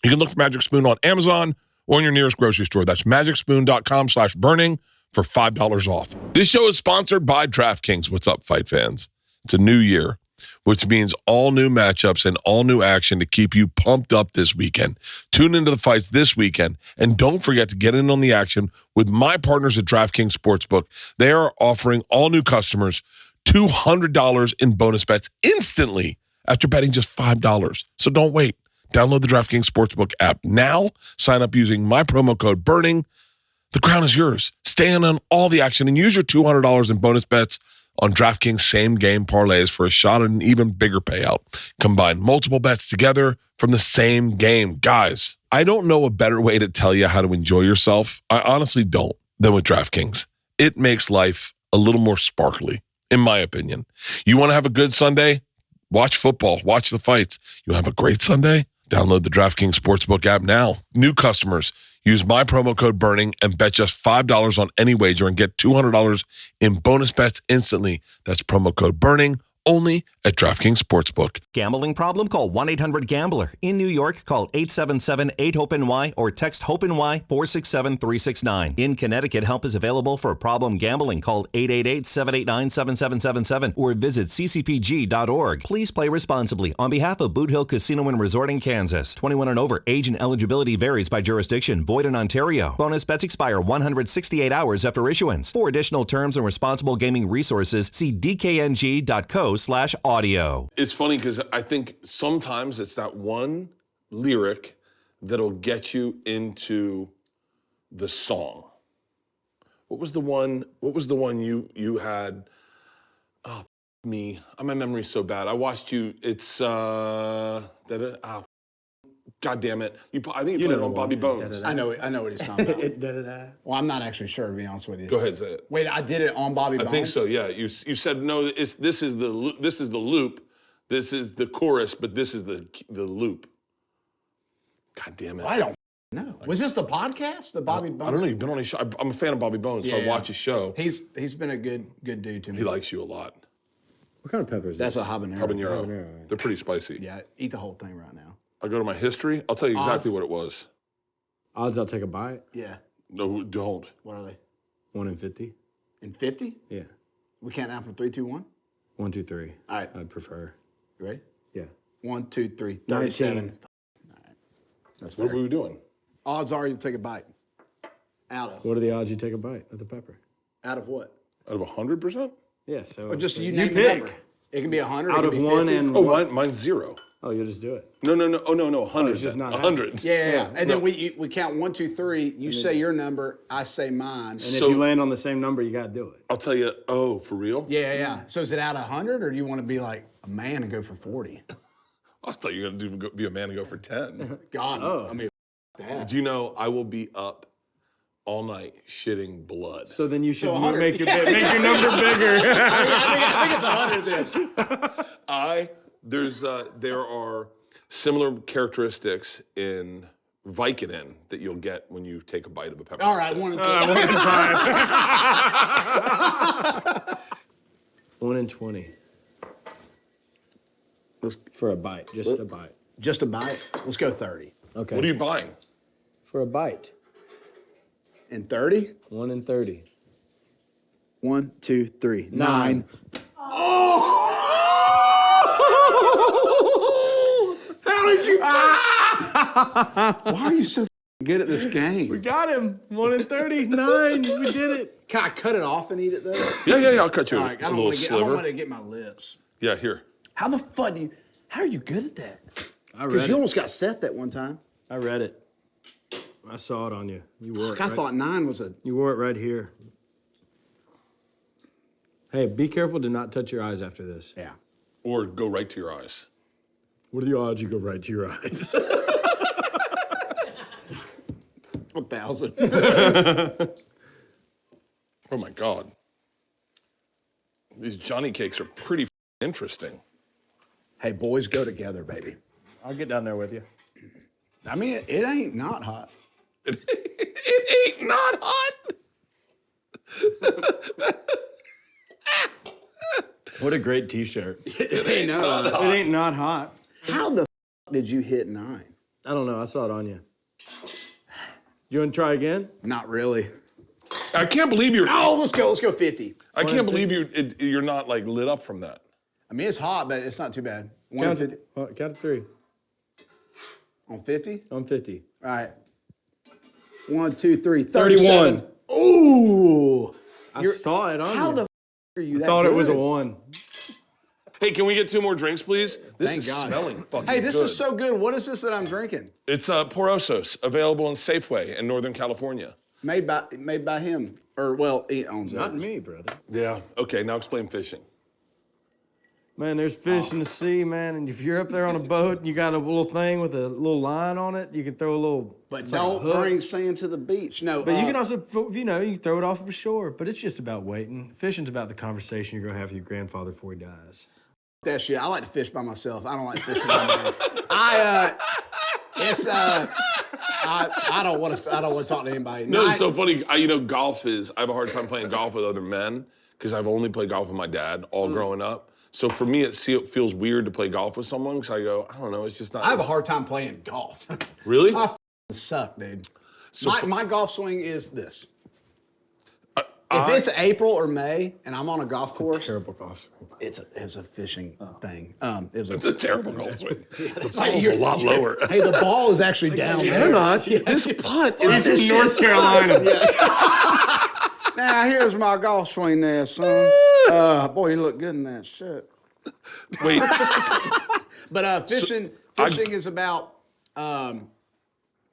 you can look for Magic Spoon on Amazon or in your nearest grocery store. That's magicspoon.com/burning for $5 off. This show is sponsored by DraftKings. What's up, fight fans? It's a new year, which means all new matchups and all new action to keep you pumped up this weekend. Tune into the fights this weekend, and don't forget to get in on the action with my partners at DraftKings Sportsbook. They are offering all new customers $200 in bonus bets instantly after betting just $5. So don't wait. Download the DraftKings Sportsbook app now. Sign up using my promo code BURNING. The crown is yours. Stay in on all the action and use your $200 in bonus bets on DraftKings same-game parlays for a shot at an even bigger payout. Combine multiple bets together from the same game. Guys, I don't know a better way to tell you how to enjoy yourself. I honestly don't, than with DraftKings. It makes life a little more sparkly, in my opinion. You want to have a good Sunday? Watch football. Watch the fights. You have a great Sunday? Download the DraftKings Sportsbook app now. New customers, use my promo code BURNING and bet just $5 on any wager and get $200 in bonus bets instantly. That's promo code BURNING only at DraftKings Sportsbook. Gambling problem? Call 1-800-GAMBLER. In New York, call 877-8-HOPE-NY or text HOPE-NY 467-369. In Connecticut, help is available for problem gambling. Call 888-789-7777 or visit ccpg.org. Please play responsibly. On behalf of Boot Hill Casino and Resort in Kansas, 21 and over, age and eligibility varies by jurisdiction. Void in Ontario. Bonus bets expire 168 hours after issuance. For additional terms and responsible gaming resources, see dkng.co/audio. It's funny because I think sometimes it's that one lyric that'll get you into the song. What was the one you had? Oh, me. My memory's so bad. I watched you. It's God damn it. I think you played it on Bobby Bones. I know what he's talking about. Well, I'm not actually sure, to be honest with you. Go ahead, say it. Wait, I did it on Bobby Bones? I think so, yeah. You said no, this is the loop, this is the chorus, but this is the loop. God damn it. I don't know. Was this the podcast, the Bobby Bones? I don't know, you've been on his show. I'm a fan of Bobby Bones, so I watch his show. He's been a good dude to me. He likes you a lot. What kind of pepper is That's this? a habanero. Habanero. They're pretty spicy. Yeah, eat the whole thing right now. I go to my history, I'll tell you exactly what it was. Odds I'll take a bite. Yeah. No, don't. What are they? 1 in 50. In 50? Yeah. We count down from 3, 2, 1? 1, 2, 3. All right. I'd prefer. You ready? Yeah. 1, 2, 3, 37. 19. All right. That's fair. What were we doing? Odds are you'll take a bite. Out of. What are the odds you take a bite of the pepper? Out of what? Out of 100%? Yeah, so. Or just so you name the pick. number. It can be 100. Out it of can be 1 50. and. Oh, what? mine's 0. Oh, you'll just do it. No, 100. it's just not 100. Yeah. And then we count 1, 2, 3. You say your number, I say mine. And if you land on the same number, you got to do it. I'll tell you, oh, for real? Yeah. So is it out of 100, or do you want to be like a man and go for 40? I thought you were going to be a man and go for 10. God, Oh. I mean, that. Do you know I will be up all night shitting blood? So then you should 100. make your number bigger. I think it's 100 then. There are similar characteristics in Vicodin that you'll get when you take a bite of a pepper. All right, 1 and 2. 1 in 20. For a bite, just a bite. Just a bite. Let's go 30. Okay. What are you buying? For a bite. And 30? 1 in 30. 1, 2, 3, 9. 9. How did you? Why are you so good at this game? We got him. 1 in 30. 9. We did it. Can I cut it off and eat it though? Yeah. I'll cut you All a right, I little don't sliver. want to get my lips. Yeah, here. How the fuck do you? How are you good at that? I Because read you it. almost got set that one time. I read it. I saw it on you. You wore it. I Right, thought 9 was a. you wore it right here. Hey, be careful to not touch your eyes after this. Yeah. Or go right to your eyes. What are the odds you go right to your eyes? 1,000. Oh my God. These Johnny cakes are pretty interesting. Hey, boys go together, baby. I'll get down there with you. I mean, it ain't not hot. It ain't not hot. What a great T-shirt. It ain't not hot. It ain't not hot. How the did you hit 9? I don't know. I saw it on you. You want to try again? Not really. I can't believe you're. Oh, let's go 50. I can't believe you're not like lit up from that. I mean, it's hot, but it's not too bad. Count 150. to 3. On 50? On 50. All right. 1, 2, 3, 31. 37. Ooh. I saw it on How you. the are you that thought it was a good? 1. Hey, can we get 2 more drinks, please? This Thank is God. smelling fucking Hey, this good. is so good. What is this that I'm drinking? It's Porosos, available in Safeway in Northern California. Made by him. Or, well, he owns Not others. me, brother. Yeah. Okay, now explain fishing. Man, there's fish in the sea, man, and if you're up there on a boat and you got a little thing with a little line on it, you can throw a little. But it's like a don't hook. bring sand to the beach. No. But you can also, you know, you can throw it off of a shore. But it's just about waiting. Fishing's about the conversation you're gonna have with your grandfather before he dies. That shit. I like to fish by myself. I don't like fishing by man. I don't want to talk to anybody. No, it's so funny. Golf is. I have a hard time playing golf with other men because I've only played golf with my dad all growing up. So for me, it feels weird to play golf with someone because I go, I don't know, it's just not. I have a hard time playing golf. Really? I suck, dude. My golf swing is this. If it's April or May and I'm on a golf course, Terrible golf. it's a fishing thing. It's a terrible golf swing. The ball's Hey, a lot lower. Hey, the ball is actually down there. They're not. This putt is He's from North Carolina. Now here's my golf swing there, son. Boy, you look good in that shit. Wait. But fishing is about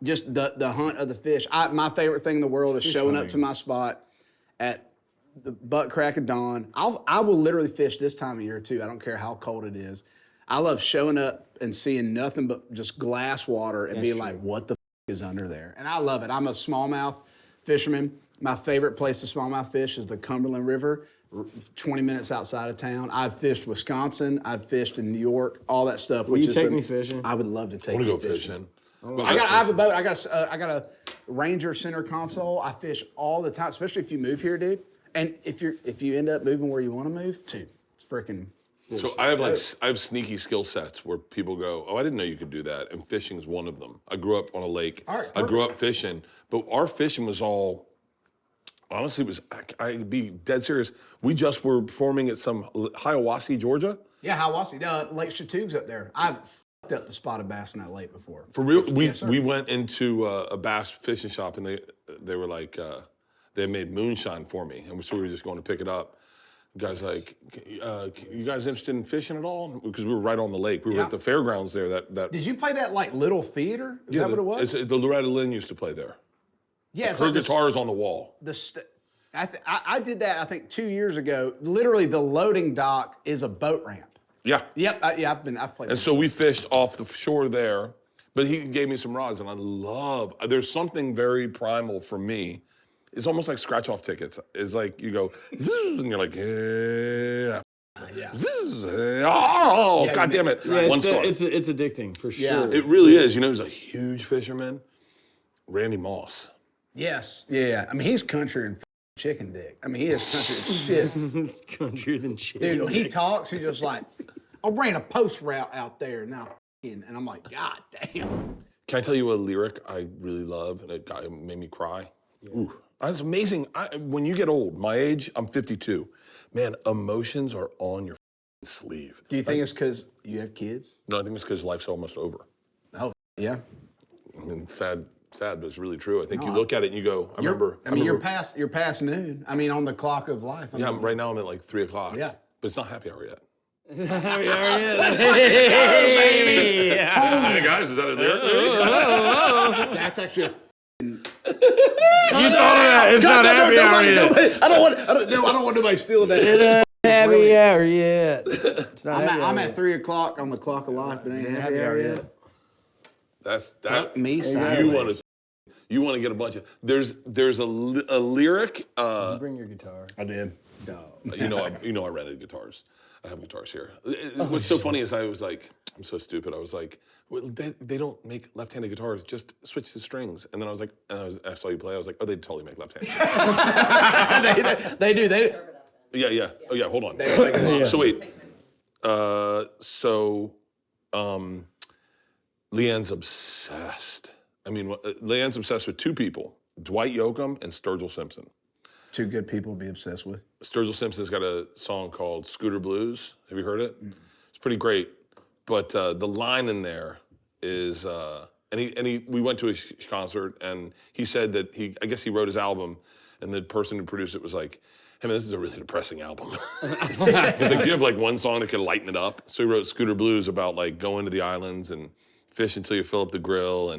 just the hunt of the fish. My favorite thing in the world is showing up to my spot at the butt crack of dawn. I will literally fish this time of year too. I don't care how cold it is. I love showing up and seeing nothing but just glass water and being like, what the is under there? And I love it. I'm a smallmouth fisherman. My favorite place to smallmouth fish is the Cumberland River, 20 minutes outside of town. I've fished Wisconsin. I've fished in New York, all that stuff. Will you take me fishing? I would love to take I want you to go fishing. I have a boat. I got a Ranger center console. I fish all the time, especially if you move here, dude. And if you end up moving where you want to move, dude, it's freaking. So I have sneaky skill sets where people go, oh, I didn't know you could do that, and fishing is one of them. I grew up on a lake. All right, I grew up fishing, but our fishing was all. Honestly, I'd be dead serious. We just were performing at some Hiawassee, Georgia. Yeah, Hiawassee, Lake Chatooga's up there. I've f***ed up the spotted bass in that lake before. For real, Yes, sir. we went into a bass fishing shop, and they were like, they made moonshine for me, and so we were just going to pick it up. The guy's like, you guys interested in fishing at all? Because we were right on the lake. We were at the fairgrounds there. Did you play that like little theater? Is that what it was? The Loretta Lynn used to play there. Yeah, it's Her like guitar is on the wall. I did that, I think, 2 years ago. Literally, the loading dock is a boat ramp. Yeah. Yep, I've played. And so we fished off the shore there, but he gave me some rods, and there's something very primal for me. It's almost like scratch off tickets. It's like you go, zzz, and you're like, yeah. Zzz, oh, God damn it. Yeah, One star. it's addicting for sure. It really is. You know, he's a huge fisherman. Randy Moss. Yes, yeah. I mean, he's country and chicken dick. I mean, he is country as shit. Country than shit. Dude, when he talks, he's just like, I ran a post route out there now, and I'm like, God damn. Can I tell you a lyric I really love, and it made me cry? Yeah. Ooh, that's amazing. When you get old, my age, I'm 52. Man, emotions are on your sleeve. Do you think it's because you have kids? No, I think it's because life's almost over. Oh, yeah. I mean, sad, but it's really true. I think you look at it and you go, I remember. You're past noon. I mean, on the clock of life. Right now I'm at like 3 o'clock. Yeah. But it's not happy hour yet. Happy hour yet. Hey, Hey guys, is that a lyric? That's actually a you thought of that. It's not happy hour yet. I don't want nobody stealing that. Happy hour yet. It's not happy hour I'm yet. at 3 o'clock on the clock of life, but ain't happy hour yet. That's Fuck me You sideways. want to get a bunch of. There's a lyric. Bring your guitar. I did. You know I rented guitars. I have guitars here. What's so funny is I was like, I'm so stupid. I was like, well, they don't make left-handed guitars. Just switch the strings. And then I was like, I saw you play. I was like, oh, they totally make left-handed. They do. Yeah. Oh yeah. Hold on. Yeah. So wait. Leanne's obsessed. I mean, Leanne's obsessed with two people: Dwight Yoakam and Sturgill Simpson. Two good people to be obsessed with. Sturgill Simpson's got a song called Scooter Blues. Have you heard it? It's pretty great. But the line in there is, we went to his concert, and he said that I guess he wrote his album, and the person who produced it was like, hey man, this is a really depressing album. He's like, do you have like one song that could lighten it up? So he wrote Scooter Blues about like going to the islands and fish until you fill up the grill,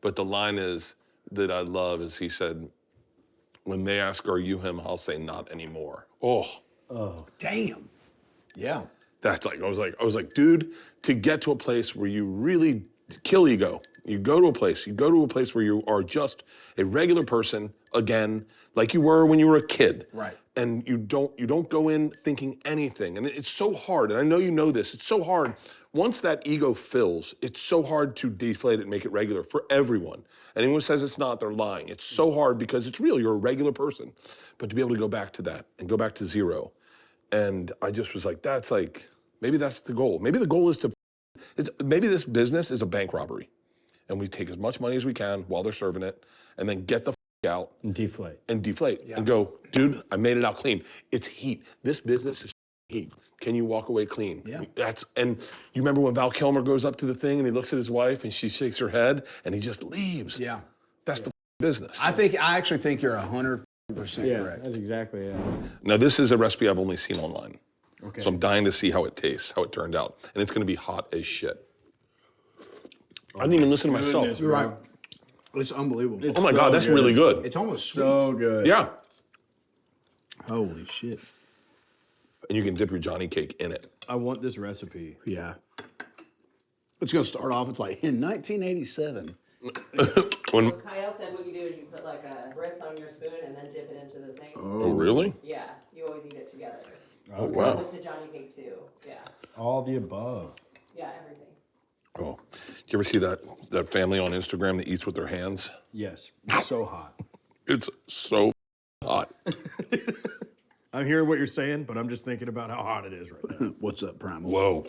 but the line is that I love is he said, when they ask, are you him? I'll say not anymore. Oh, Damn. Yeah. that's like, I was like, dude, to get to a place where you really kill ego, you go to a place where you are just a regular person again, like you were when you were a kid. Right. And you don't go in thinking anything. And it's so hard, and I know you know this, it's so hard. Once that ego fills, it's so hard to deflate it and make it regular for everyone. Anyone who says it's not, they're lying. It's so hard because it's real, you're a regular person. But to be able to go back to that and go back to zero. And I just was like, maybe that's the goal. Maybe the goal is maybe this business is a bank robbery. And we take as much money as we can while they're serving it, and then get the out. And deflate. And go, dude, I made it out clean. It's heat. This business is heat. Can you walk away clean? Yeah. And you remember when Val Kilmer goes up to the thing and he looks at his wife and she shakes her head and he just leaves. Yeah. That's the business. I actually think you're 100% correct. That's exactly it. Now this is a recipe I've only seen online. Okay. So I'm dying to see how it tastes, how it turned out. And it's gonna be hot as shit. I didn't even listen to myself. Goodness, You're bro. right. It's unbelievable. Oh my God, that's really good. It's almost So good. Yeah. Holy shit. And you can dip your Johnny cake in it. I want this recipe. Yeah. It's gonna start off, it's like in 1987. When, Kyle said what you do is you put like a grits on your spoon and then dip it into the thing. oh really? Yeah, you always eat it together. Oh wow. With the Johnny cake too. Yeah, All the above. yeah, everything. Oh, did you ever see that family on Instagram that eats with their hands? Yes. It's so hot. It's so hot. I'm hearing what you're saying, but I'm just thinking about how hot it is right now. What's up, Primal? Whoa.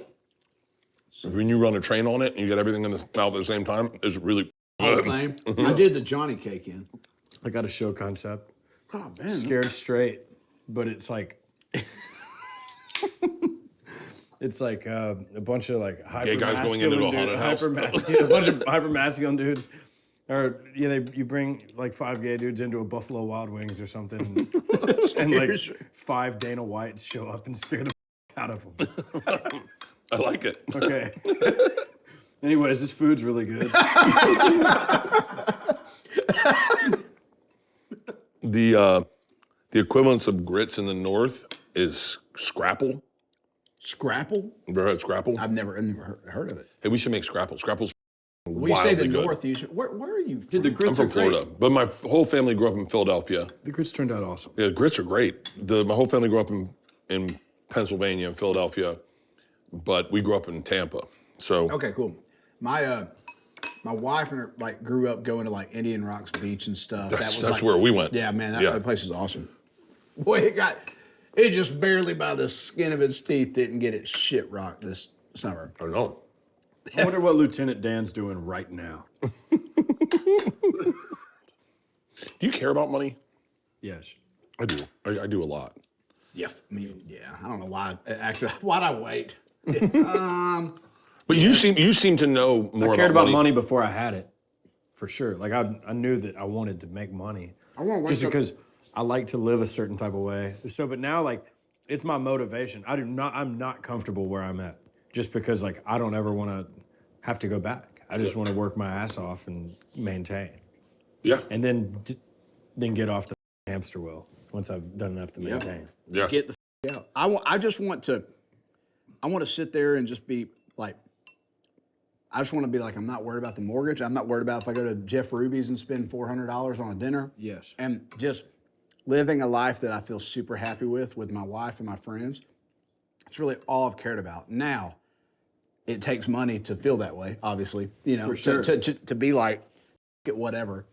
When you run a train on it and you get everything in the mouth at the same time, it's really good. Thing. I did the Johnny cake in. I got a show concept. Oh man. Scared Straight, but it's like it's like a bunch of like Gay guys going into a haunted house. a bunch of hyper masculine dudes. Or you bring like 5 gay dudes into a Buffalo Wild Wings or something, and like 5 Dana Whites show up and scare the out of them. I like it. Okay. Anyways, this food's really good. The equivalence of grits in the North is scrapple. Scrapple? Ever had scrapple? I've never heard of it. Hey, we should make scrapple. Scrapple's When you say the wildly good. North, you should, where are you from? Dude, the grits I'm are from great. Florida, but my whole family grew up in Philadelphia. The grits turned out awesome. Yeah, grits are great. My whole family grew up in Pennsylvania and Philadelphia, but we grew up in Tampa. So Okay, cool. My wife and her like grew up going to like Indian Rocks Beach and stuff. that's like, where we went. Yeah, man, Yeah. that place is awesome. Boy, it just barely by the skin of its teeth didn't get its shit rocked this summer. I don't know. I wonder what Lieutenant Dan's doing right now. Do you care about money? Yes. I do. I do a lot. Yeah, I mean, yeah, I don't know why. Actually, why'd I wait? But you seem to know more I cared about about money before I had it, for sure. Like I knew that I wanted to make money. I want Just because I like to live a certain type of way. So, but now like it's my motivation. I'm not comfortable where I'm at, just because like I don't ever want to have to go back. I just want to work my ass off and maintain, Yeah. and then get off the hamster wheel once I've done enough to maintain. Yeah. get the out. I want to sit there and just be like, I just want to be like, I'm not worried about the mortgage. I'm not worried about if I go to Jeff Ruby's and spend $400 on a dinner. Yes. And just living a life that I feel super happy with my wife and my friends. It's really all I've cared about. Now, it takes money to feel that way, obviously. You know, For sure. to be like, get whatever,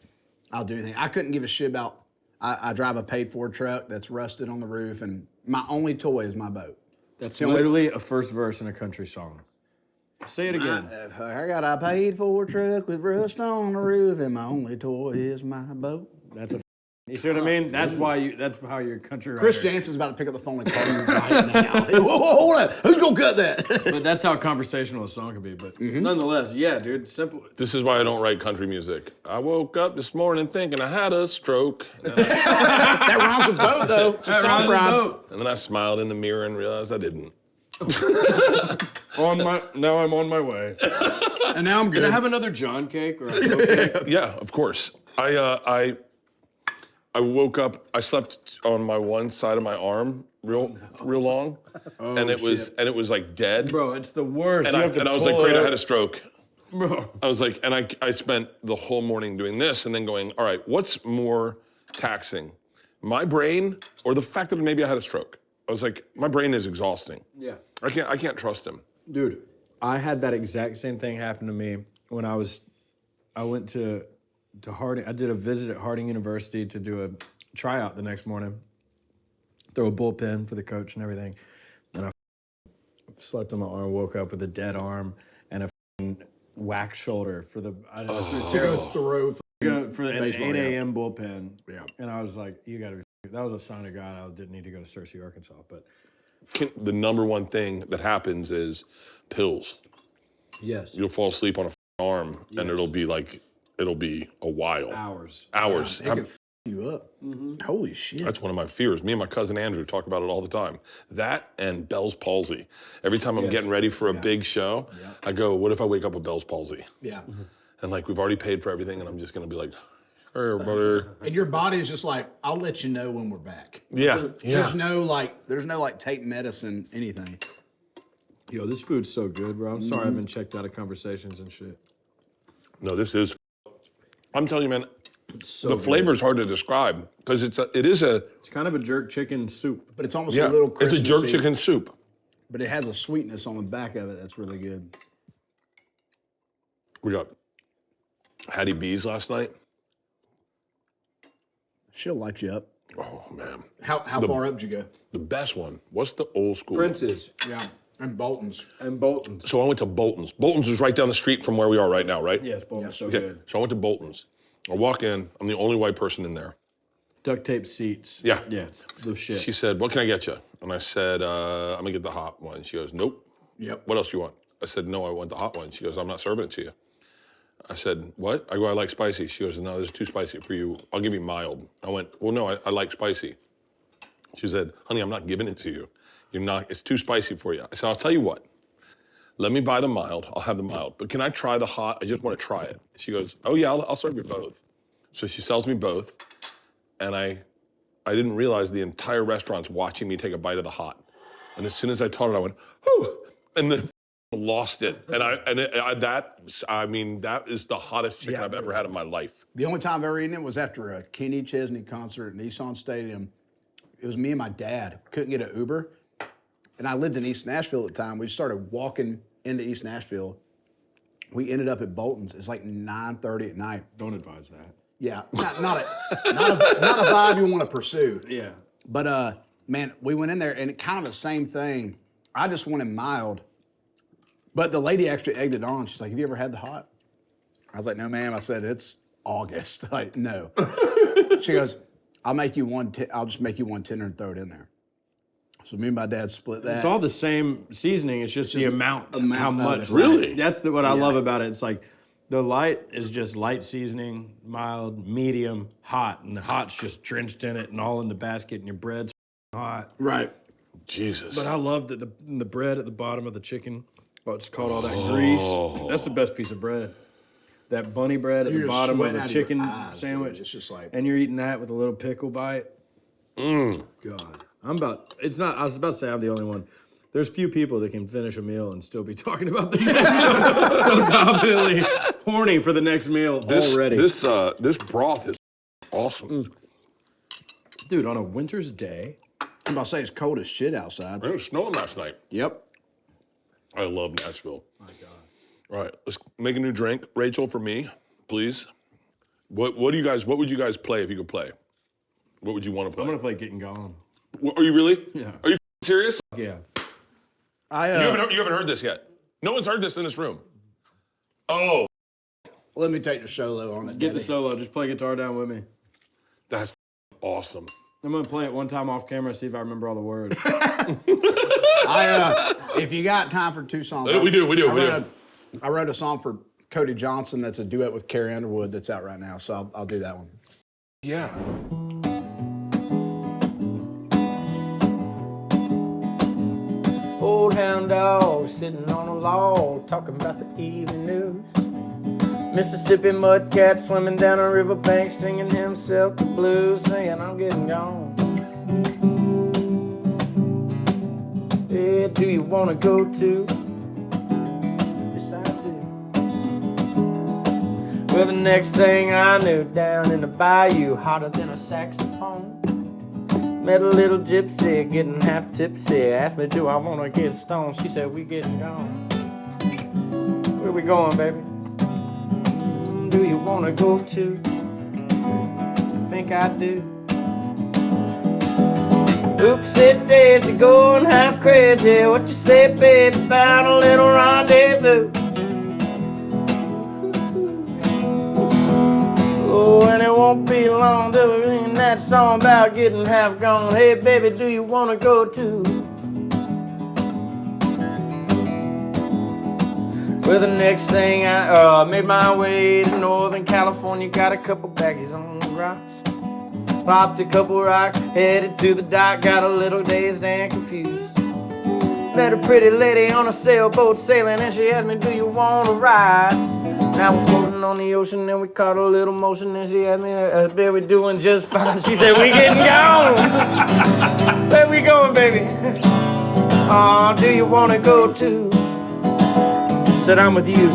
I'll do anything. I couldn't give a shit about, I drive a paid for truck that's rusted on the roof, and my only toy is my boat. That's The only- literally a first verse in a country song. Say it again. I got a paid for truck with rust on the roof, and my only toy is my boat. That's a. You see what I mean? That's why that's how your country writer. Chris Jansen's about to pick up the phone and call you right now. Whoa, hold on. Who's gonna cut that? But that's how conversational a song can be. But nonetheless, yeah, dude, simple. This is why I don't write country music. I woke up this morning thinking I had a stroke. And then That rhymes with boat, though. It's a song rhyme. I smiled in the mirror and realized I didn't. Now I'm on my way. And now I'm good. Can I have another John cake or a Joe cake? Yeah, of course. I woke up. I slept on my one side of my arm real long, and it was like dead. Bro, it's the worst. And You I have to was like, pull great, it I up. had a stroke. Bro. I was like, and I spent the whole morning doing this, and then going, all right, what's more taxing, my brain or the fact that maybe I had a stroke? I was like, my brain is exhausting. Yeah. I can't trust him. Dude, I had that exact same thing happen to me when I went to Harding. I did a visit at Harding University to do a tryout the next morning. Throw a bullpen for the coach and everything. And I slept on my arm, woke up with a dead arm and a whack shoulder for the To go through. for an Baseball, 8 yeah. a.m. bullpen. Yeah. And I was like, you gotta be, that was a sign of God. I didn't need to go to Searcy, Arkansas. But The number one thing that happens is pills. yes, You'll fall asleep on a arm, and it'll be a while. hours. Hours. It can f you up. Holy shit. That's one of my fears. Me and my cousin Andrew talk about it all the time. That and Bell's palsy. Every time I'm getting ready for a big show, I go, what if I wake up with Bell's palsy? Yeah. And like, we've already paid for everything, and I'm just gonna be like, hey, brother. And your body is just like, I'll let you know when we're back. Yeah. There's no like take medicine, anything. Yo, this food's so good, bro. I'm sorry I've been checked out of conversations and shit. No, this is, I'm telling you, man, It's so the good. flavor's hard to describe because it is a It's kind of a jerk chicken soup. But it's almost a little it's a jerk Christmassy, chicken soup. But it has a sweetness on the back of it that's really good. We got Hattie B's last night. She'll light you up. Oh man, How far up did you go? the best one. What's the old school? Prince's Yeah. And Bolton's. and Bolton's. So I went to Bolton's. Bolton's is right down the street from where we are right now, right? Yes, Bolton's so Okay. good. So I went to Bolton's. I walk in. I'm the only white person in there. Duct tape seats. Yeah. Yeah, it's the shit. She said, "What can I get you?" And I said, "I'm gonna get the hot one." She goes, "Nope." Yep. What else do you want? I said, "No, I want the hot one." She goes, "I'm not serving it to you." I said, "What?" I go, "I like spicy." She goes, "No, this is too spicy for you. I'll give you mild." I went, "Well, no, I like spicy." She said, "Honey, I'm not giving it to you. You're not. It's too spicy for you." I said, "I'll tell you what. Let me buy the mild. I'll have the mild. But can I try the hot? I just want to try it." She goes, "Oh yeah, I'll serve you both." So she sells me both, and I didn't realize the entire restaurant's watching me take a bite of the hot. And as soon as I taught it, I went, "Whew," and then lost it. And that is the hottest chicken I've ever had in my life. The only time I've ever eaten it was after a Kenny Chesney concert at Nissan Stadium. It was me and my dad. Couldn't get an Uber. And I lived in East Nashville at the time. We started walking into East Nashville. We ended up at Bolton's. It's like 9:30 at night. Don't advise that. Yeah, not a vibe you want to pursue. Yeah. But man, we went in there and it kind of the same thing. I just wanted mild. But the lady actually egged it on. She's like, "Have you ever had the hot?" I was like, "No, ma'am." I said, "It's August." Like, no. She goes, I'll just make you one tender and throw it in there. So me and my dad split that. It's all the same seasoning. It's just the amount how of much. it. Really? That's what I love about it. It's like the light is just light seasoning, mild, medium, hot, and the hot's just drenched in it and all in the basket, and your bread's hot. Right. Jesus. But I love that the bread at the bottom of the chicken, it's called all that grease. That's the best piece of bread. That bunny bread at You're the just bottom of sweating the out of your chicken eyes, dude. sandwich. It's just like, And you're eating that with a little pickle bite. God. I was about to say I'm the only one. There's few people that can finish a meal and still be talking about the so confidently horny for the next meal already. This broth is awesome. Dude, on a winter's day. I'm about to say it's cold as shit outside. It was snowing last night. Yep. I love Nashville. My God. All right, let's make a new drink. Rachel, for me, please. What would you guys play if you could play? What would you want to play? I'm gonna play Getting Gone. Are you really? Yeah. Are you serious? Yeah. I You haven't heard this yet. No one's heard this in this room. Oh, let me take the solo on it. Get the Daddy. solo. Just play guitar down with me. that's awesome. I'm gonna play it one time off camera, see if I remember all the words. If you got time for two songs, We do. I wrote a song for Cody Johnson that's a duet with Carrie Underwood that's out right now, so I'll do that one. Yeah. Old hound dog sitting on a log talking about the evening news. Mississippi mud cat swimming down a riverbank, singing himself the blues, saying I'm getting gone. Yeah, do you wanna go too? Yes, I do. Well, the next thing I knew, down in the bayou, hotter than a saxophone. Met a little gypsy, getting half tipsy. Asked me, do I wanna get stoned? She said, we getting gone. Where we going, baby? Do you wanna go too? Think I do. Oopsie daisy, going half crazy. What you say, baby, about a little rendezvous? Oh, and it won't be long till we're singing that song about getting half gone. Hey, baby, do you wanna go too? Well, the next thing I made my way to Northern California, got a couple baggies on the rocks. Popped a couple rocks, headed to the dock, got a little dazed and confused. Met a pretty lady on a sailboat sailing, and she asked me, do you wanna ride? Now we're floating on the ocean, and we caught a little motion, and she asked me, baby, we doing just fine. She said, we getting gone. Where we going, baby? Oh, do you wanna go too? Said I'm with you.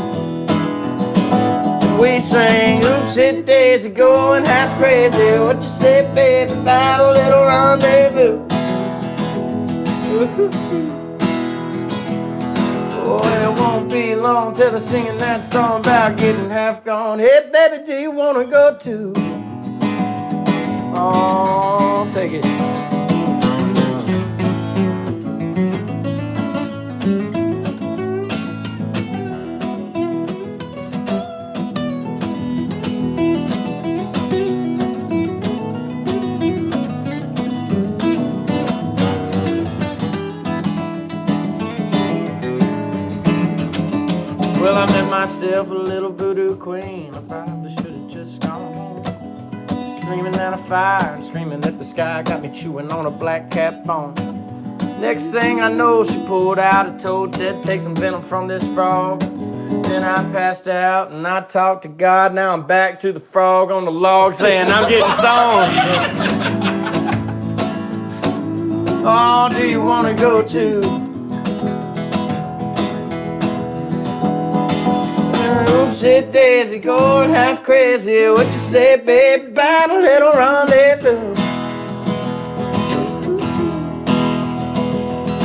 We sang oopsie daisy, going half crazy. What you say, baby, about a little rendezvous? Oh, it won't be long till they're singing that song about getting half gone. Hey, baby, do you wanna go too? Oh, take it. Well, I met myself a little voodoo queen. I probably should have just gone home. Screaming at a fire and screaming at the sky, got me chewing on a black cat bone. Next thing I know, she pulled out a toad, said, take some venom from this frog. Then I passed out and I talked to God. Now I'm back to the frog on the log saying I'm getting stoned. Oh, do you wanna go too? Oopsie daisy, going half crazy. What you say, baby, about a little rendezvous?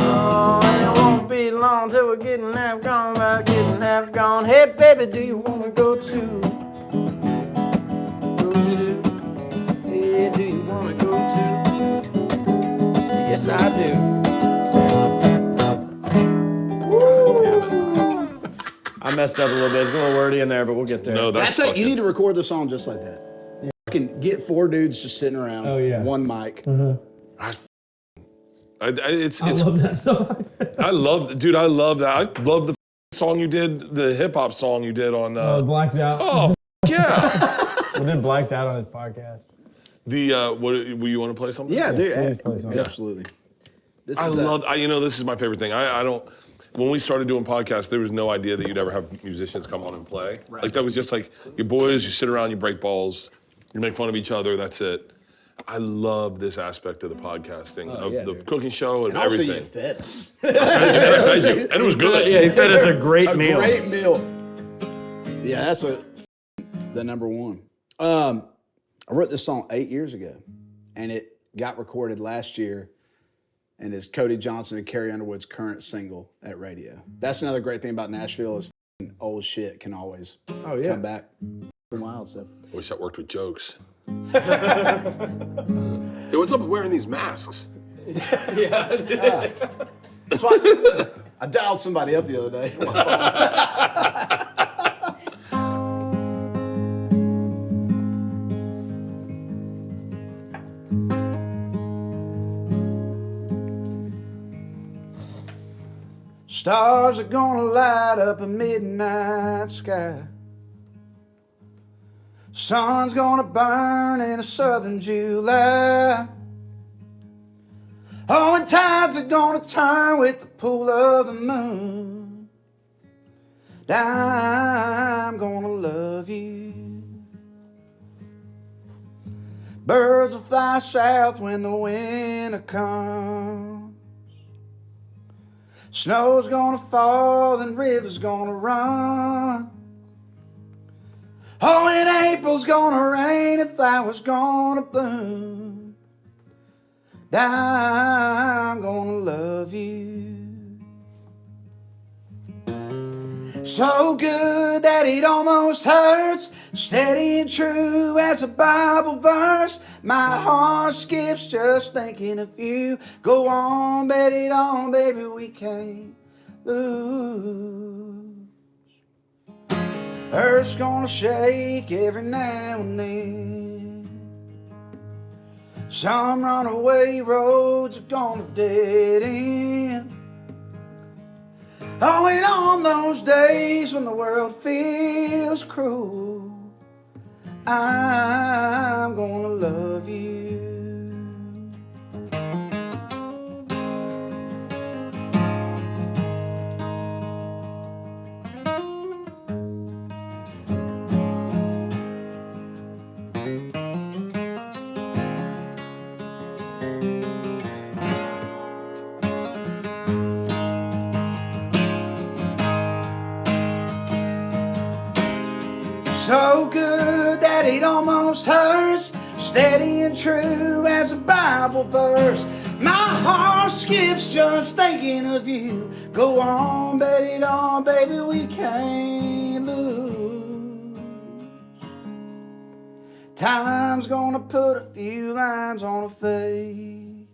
Oh, and it won't be long till we're getting half gone, about getting half gone. Hey, baby, do you wanna go too? Go too? Yeah, do you wanna go too? Yes, I do. I messed up a little bit. It's a little wordy in there, but we'll get there. No, That's it. You need to record the song just like that. Yeah. I can get 4 dudes just sitting around. Oh, yeah. One mic. I love that song. I love that. I love the song you did, the hip hop song you did on. Blacked Out. Oh, yeah. We did Blacked Out on his podcast. What? Will you want to play something? Yeah, dude. please play something. Absolutely. This I is love. This is my favorite thing. I don't. When we started doing podcasts, there was no idea that you'd ever have musicians come on and play. Right. Like that was just like your boys. You sit around, you break balls, you make fun of each other. That's it. I love this aspect of the podcasting, of the cooking show and also everything. you fed us. Thank you. And it was good. Yeah, he fed us a great A meal. great meal. Yeah, that's the number one. I wrote this song 8 years ago, and it got recorded last year, and is Cody Johnson and Carrie Underwood's current single at radio. That's another great thing about Nashville is old shit can always come back. Wild stuff. I wish that worked with jokes. Hey, what's up with wearing these masks? So I dialed somebody up the other day. Stars are gonna light up a midnight sky. Sun's gonna burn in a southern July. Oh, and tides are gonna turn with the pull of the moon. I'm gonna love you Birds will fly south when the winter comes. Snow's gonna fall and rivers gonna run. Oh, and April's gonna rain and flowers gonna bloom. I'm gonna love you. So good that it almost hurts. Steady and true as a Bible verse. My heart skips just thinking of you. Go on, bet it on, baby, we can't lose. Earth's gonna shake every now and then. Some runaway roads are gonna dead end. Oh, and on those days when the world feels cruel, I'm gonna love you. So good that it almost hurts. Steady and true as a Bible verse. My heart skips just thinking of you. Go on, bet it on, baby, we can't lose. Time's gonna put a few lines on a face.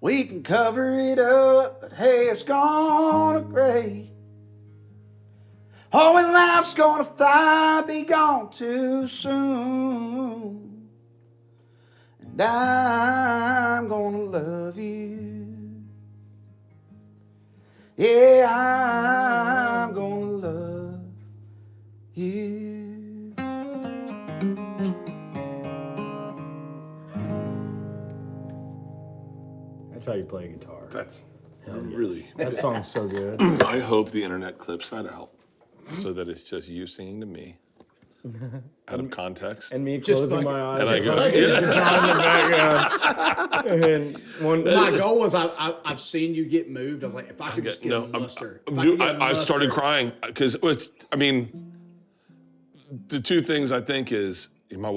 We can cover it up, but hey, it's gonna gray. Oh, and life's gonna fly, be gone too soon. And I'm gonna love you. Yeah, I'm gonna love you. That's how you play guitar. That's really. That song's so good. I hope the internet clips that out so that it's just you singing to me out of context. And me closing my eyes. And I go, in the background. My goal was I've seen you get moved. I was like, if I could just get a muster. I started crying because it's. I mean, the two things I think is you. I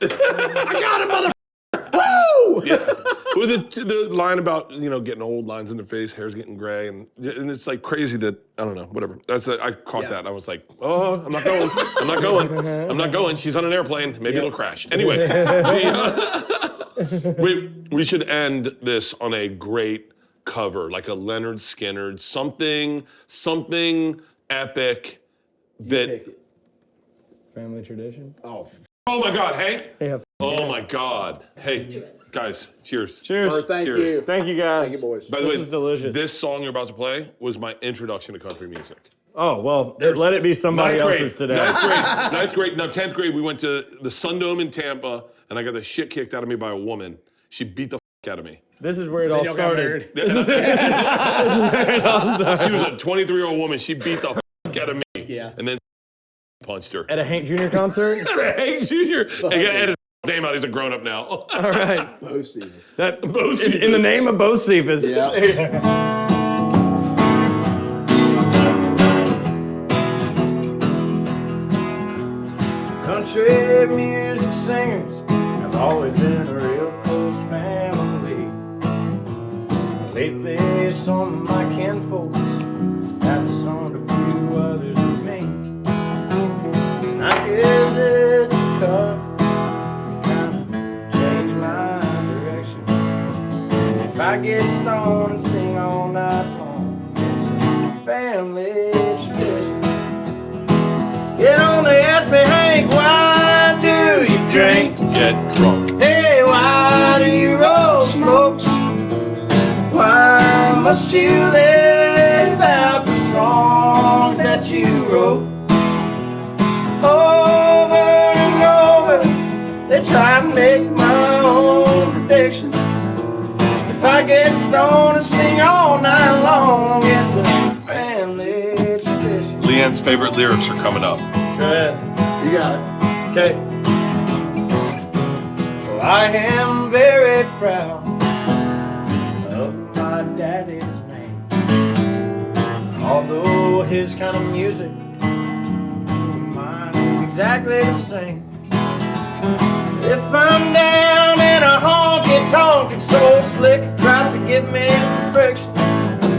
got it, mother. Woo! Yeah. With the line about getting old, lines in the face, hair's getting gray, and it's like crazy that I don't know, whatever. I caught that. I was like, oh, I'm not going. I'm not going. I'm not going. She's on an airplane. Maybe it'll crash. Anyway, we should end this on a great cover, like a Leonard Skinner, something epic that. Family tradition. Oh my God, Hank. Yeah. Oh my God. Hey, guys, cheers. Cheers. Bert, thank Cheers. you. Thank you, guys. Thank you, boys. By the way, This is delicious. This song you're about to play was my introduction to country music. Oh, well, let it be somebody else's today. Ninth grade. Now, 10th grade, we went to the Sundome in Tampa, and I got the shit kicked out of me by a woman. She beat the out of me. This is where it all started. She was a 23-year-old woman. She beat the out of me. Yeah. And then punched her. At a Hank Jr. concert? Hank Jr. I got his name out. He's a grown-up now. All right. Bo Stevens. In the name of Bo Stevens. Yeah. Country music singers have always been a real close family. Lately, some of my kinfolks have disowned a few others of me. And I guess it's because kind of change my direction. And if I get stoned and sing all night long, it's a family tradition. You don't ask me, Hank, why do you drink? Get drunk. Hey, why do you roll smokes? Why must you live out the songs that you wrote? Over and over, they try to make my own predictions. If I get stoned and sing all night long, it's a family tradition. Leanne's favorite lyrics are coming up. Go ahead. You got it. Okay. I am very proud of my daddy's name. Although his kind of music, mine is exactly the same. If I'm down in a honky-tonk and so slick tries to give me some friction,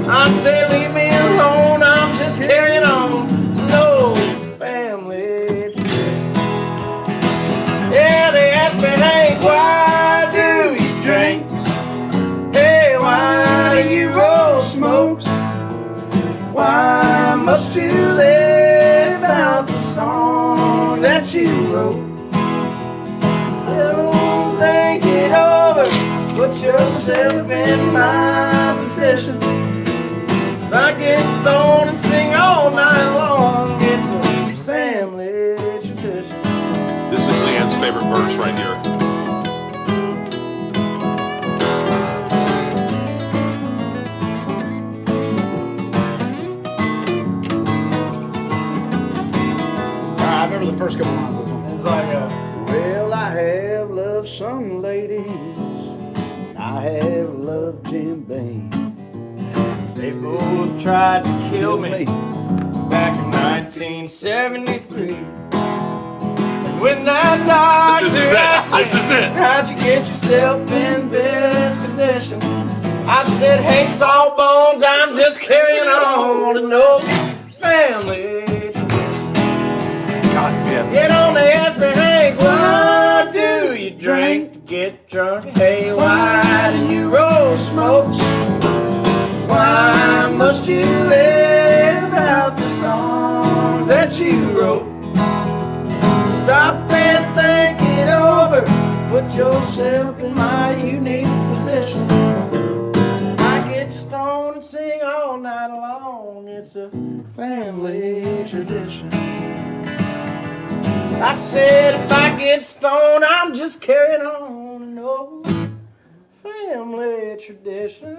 I say leave me alone, I'm just carrying on. No family tradition. Yeah, they ask me, hey, why do you drink? Hey, why do you roll smokes? Why must you live out the song that you wrote? Don't think it over, put yourself in my position. If I get stoned and sing all night long, it's a family tradition. This is Leanne's favorite verse right here. I remember the first couple lines of this one. It's like Well, I have loved some ladies, I have loved Jim Beam. they both tried to kill me back in 1973. And when that doctor This is it. asked me, This is it. how'd you get yourself in this condition? I said, hey, Sawbones, I'm just carrying on to no family. Get on, they ask me, hey, why do you drink to get drunk? Hey, why do you roll smokes? Why must you live out the songs that you wrote? Stop and think it over, put yourself in my unique position. I get stoned and sing all night long, it's a family tradition. I said if I get stoned, I'm just carrying on an old family tradition.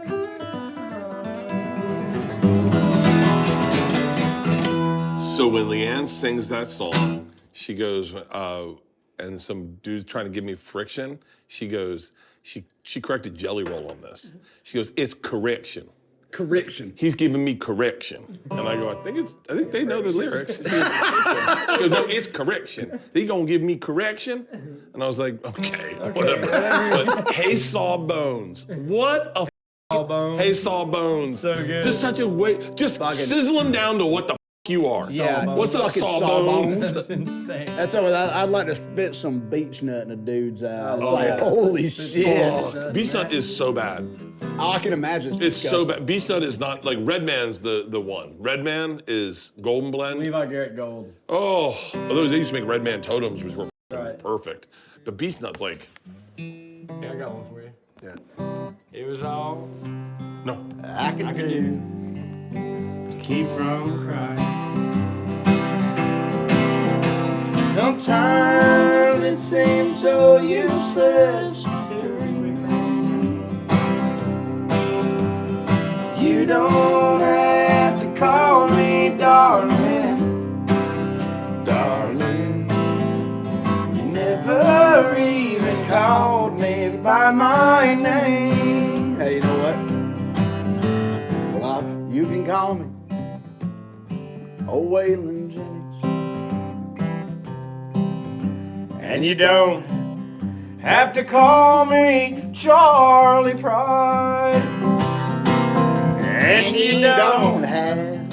So when Leanne sings that song, she goes, and some dude's trying to give me friction. She goes, she corrected Jelly Roll on this. She goes, it's correction. Correction. He's giving me correction. And I go, I think they know the lyrics. She goes, no, it's correction. He gonna give me correction? And I was like, okay, whatever. But hey, Sawbones. What a Sawbones. hey, Sawbones. So good. Just such a way, just sizzle them down to what the you are. Yeah, What's up, fucking Sawbones? That's insane. That's over. I'd like to spit some beech nut in a dude's eye. It's Oh, like, yeah. holy shit. Oh, Beach Nut is so bad. Oh, I can imagine. It's so disgusting. bad. Beach Nut is not like Redman's the one. Redman is Golden Blend. Levi Garrett Gold. Oh, those they used to make Redman totems, which were Right. perfect. But Beach Nut's like, Yeah, I got one for you. yeah. It was all No. I could do. Keep from crying. Sometimes it seems so useless to remain. You don't have to call me darling, darling. You never even called me by my name. Hey, you know what? Well, you can call me old Waylon Jennings. And you don't have to call me Charlie Pride. And you don't have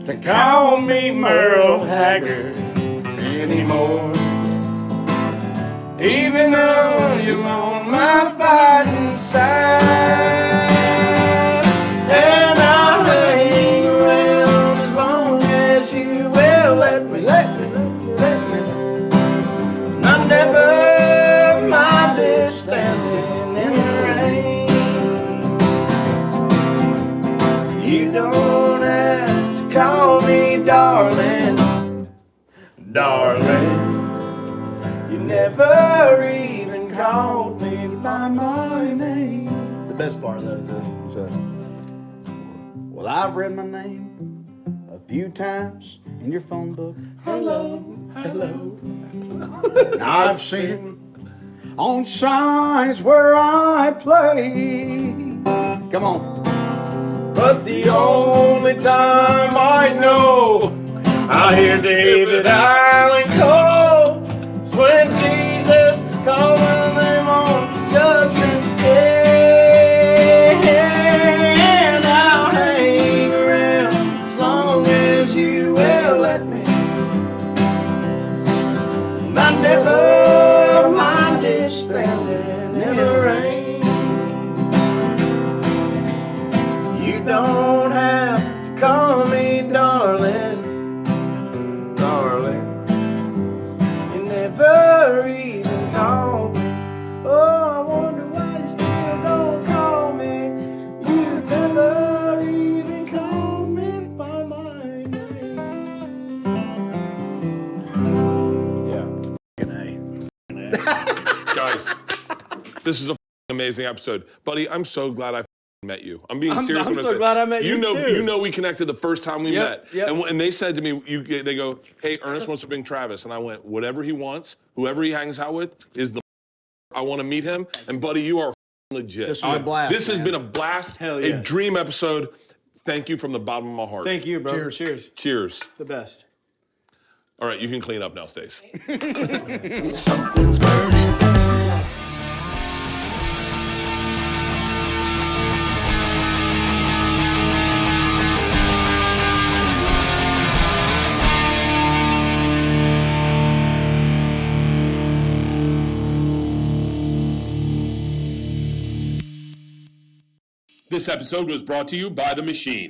to call me Merle Haggard anymore. Even though you're on my fighting side. And I'll hang around as long as you will let me. And I never minded standing in the rain. You don't have to call me darling, darling. You never even called me by my name. The best part of that is this. He said, well, I've read my name a few times in your phone book. Hello, hello. And I've seen on signs where I play. Come on. But the only time I know I hear David Allen call is when Jesus is calling them on Judgment Day. And I'll hang around as long as you will let me. And I never minded standing in the rain. You don't have to call me darling, darling. You never even called me. Oh, I wonder why you still don't call me. You never even called me by my name. Guys, this is a amazing episode. Buddy, I'm so glad I met you. I'm being serious. I'm when I so say- glad I met you too. You know we connected the first time we met. Yep. And they said to me, they go, hey, Ernest wants to bring Travis. And I went, whatever he wants, whoever he hangs out with is the I want to meet him. And buddy, you are legit. This was a blast, This has man. been a blast, Hell a yes. dream episode. Thank you from the bottom of my heart. Thank you, bro. Cheers. Cheers. Cheers. The best. All right, you can clean up now, Stace. Something's burning. This episode was brought to you by The Machine.